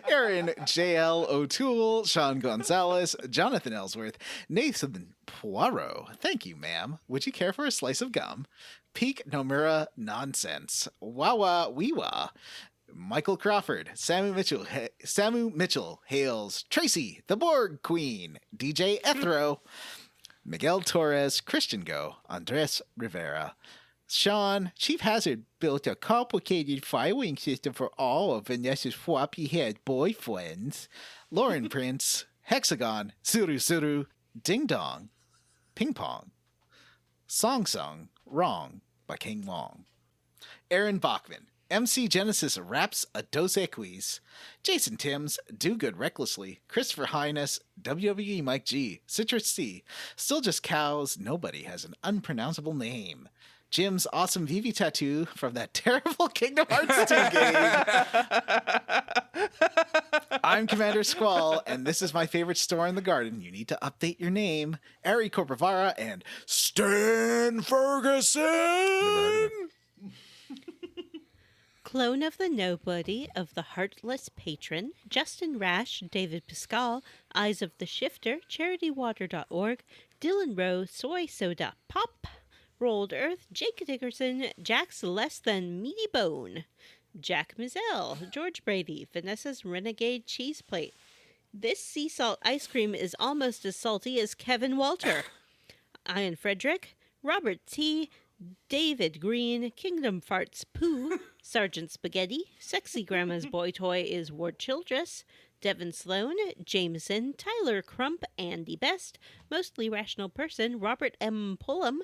Aaron J.L. O'Toole, Sean Gonzalez, Jonathan Ellsworth, Nathan Poirot. Thank you, ma'am. Would you care for a slice of gum? Peak Nomura Nonsense. Wawa Weewa. Michael Crawford, Samu Mitchell, Hales, Tracy, the Borg Queen, DJ Ethro, Miguel Torres, Christian Go, Andres Rivera, Sean, Chief Hazard built a complicated filing system for all of Vanessa's floppy-head boyfriends, Lauren Prince, Hexagon, Suru, Ding Dong, Ping Pong, Song, Wrong by King Long, Aaron Bachman, MC Genesis raps a Dos Equis, Jason Timms, Do Good Recklessly, Christopher Highness, WWE Mike G, Citrus C, Still Just Cows, Nobody Has an Unpronounceable Name, Jim's Awesome Vivi Tattoo from that terrible Kingdom Hearts 2 game. I'm Commander Squall, and this is my favorite store in the garden. You need to update your name. Ari Corpavara and Stan Ferguson! Clone of the Nobody of the Heartless Patron, Justin Rash, David Pascal, Eyes of the Shifter, CharityWater.org, Dylan Rowe, Soy Soda Pop, Rolled Earth, Jake Dickerson, Jack's Less Than Meaty Bone, Jack Mizell, George Brady, Vanessa's Renegade Cheese Plate. This sea salt ice cream is almost as salty as Kevin Walter. Ian Frederick, Robert T., David Green, Kingdom Farts Pooh, Sergeant Spaghetti, Sexy Grandma's Boy Toy is Ward Childress, Devin Sloan, Jameson, Tyler Crump, Andy Best, Mostly Rational Person, Robert M. Pullum,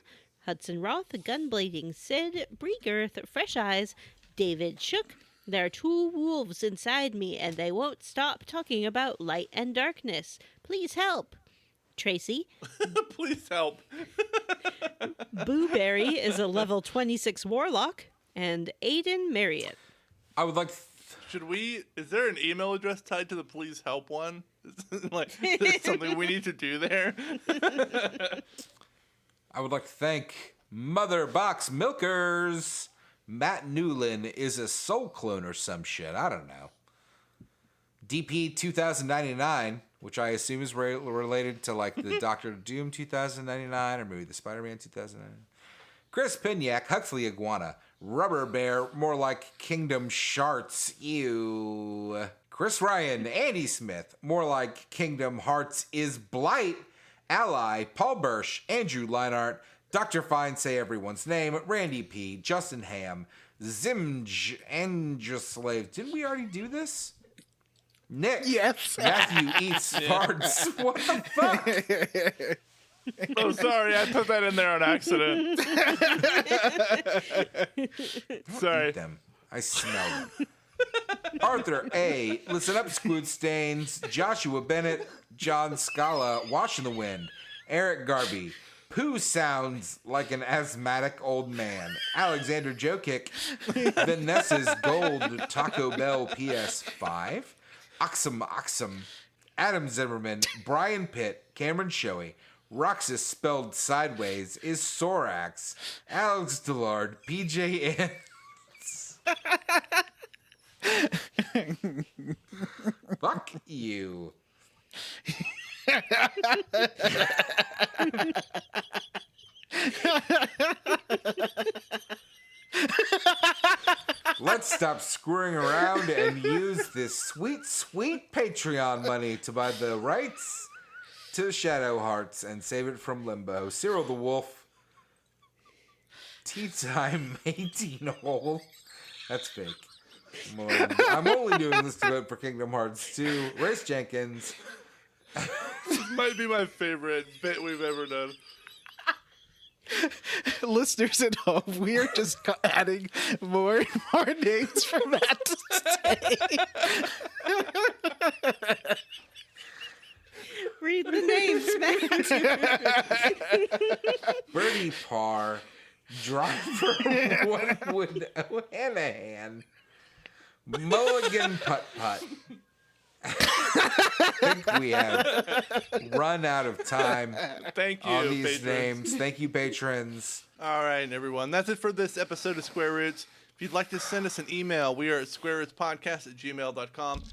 Hudson Roth, Gunblading Sid, Bree Girth, Fresh Eyes, David Shook. There are two wolves inside me, and they won't stop talking about light and darkness. Please help. Tracy. Please help. Booberry is a level 26 warlock, and Aiden Marriott. I would like Is there an email address tied to the please help one? Like, is there something we need to do there? I would like to thank Mother Box Milkers. Matt Newlin is a soul clone or some shit. I don't know. DP 2099, which I assume is related to like the Doctor Doom 2099 or maybe the Spider-Man 2099. Chris Pignac, Huxley Iguana, Rubber Bear, more like Kingdom Sharts, ew. Chris Ryan, Andy Smith, more like Kingdom Hearts is Blight, Ally, Paul Bursch, Andrew Leinart, Dr. Fine Say Everyone's Name, Randy P, Justin Ham, Zimj, Andraslave. Didn't we already do this? Nick. Yes. Matthew Eats Farts. What the fuck? Oh, sorry. I put that in there on accident. Sorry. Eat them. I smell them. Arthur A. Listen up, Squid Stains. Joshua Bennett. John Scala. Wash in the Wind. Eric Garby. Pooh sounds like an asthmatic old man. Alexander Jokic. Vanessa's Gold Taco Bell PS5. Oxum. Adam Zimmerman. Brian Pitt. Cameron Shoei. Roxas spelled sideways is Sorax. Alex Dillard. PJ Fuck you. Let's stop screwing around and use this sweet, sweet Patreon money to buy the rights to Shadow Hearts and save it from limbo. Cyril the Wolf. Tea Time 18 hole. That's fake. I'm only doing this to vote for Kingdom Hearts 2. Race Jenkins. This might be my favorite bit we've ever done. Listeners at home, we are just adding more and more names for Matt to say. Read the names, Matt. Birdie Parr. Driver Wynwood O'Hanahan. Mulligan Putt Putt. I think we have run out of time Thank you, on these patrons. names. Thank you, patrons. All right, everyone. That's it for this episode of Square Roots. If you'd like to send us an email, we are at squarerootspodcast@gmail.com.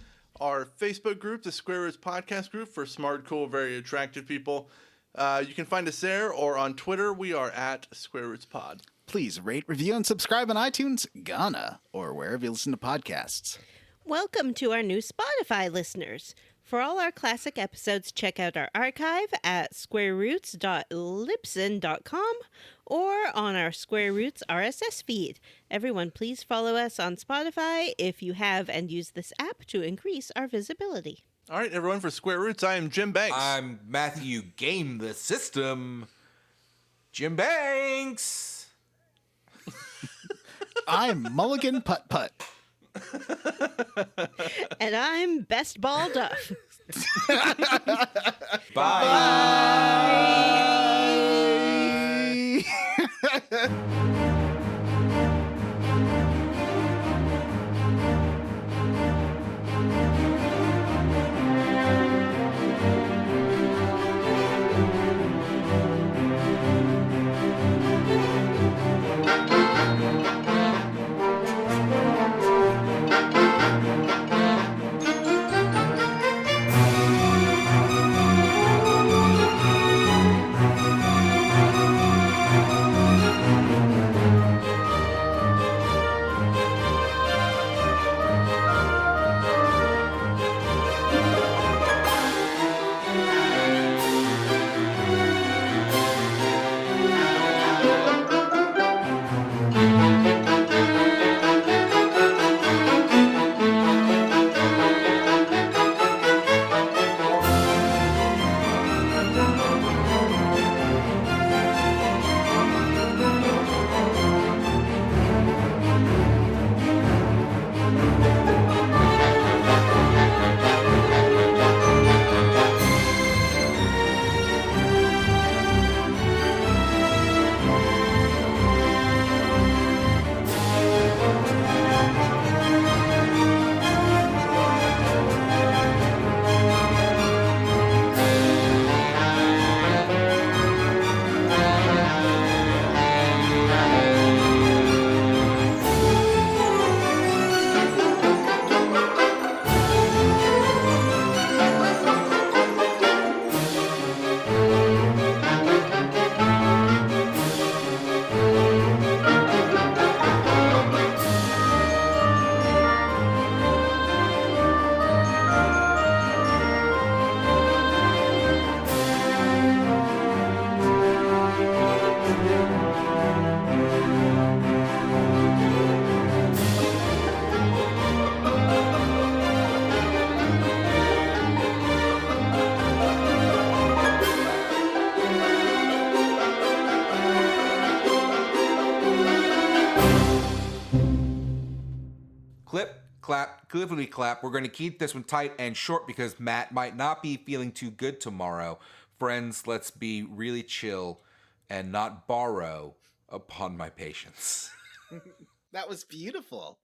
Our Facebook group, the Square Roots Podcast Group, for smart, cool, very attractive people. You can find us there, or on Twitter, we are at Square Roots Pod. Please rate, review, and subscribe on iTunes, Ghana, or wherever you listen to podcasts. Welcome to our new Spotify listeners. For all our classic episodes, check out our archive at squareroots.libsyn.com or on our Square Roots RSS feed. Everyone, please follow us on Spotify if you have and use this app to increase our visibility. All right, everyone, for Square Roots, I am Jim Banks. I'm Matthew Game the System. Jim Banks. I'm Mulligan Putt Putt. And I'm Best Ball Duff. Bye. Clip, clap, clippity clap. We're going to keep this one tight and short because Matt might not be feeling too good tomorrow. Friends, let's be really chill and not borrow upon my patience. That was beautiful.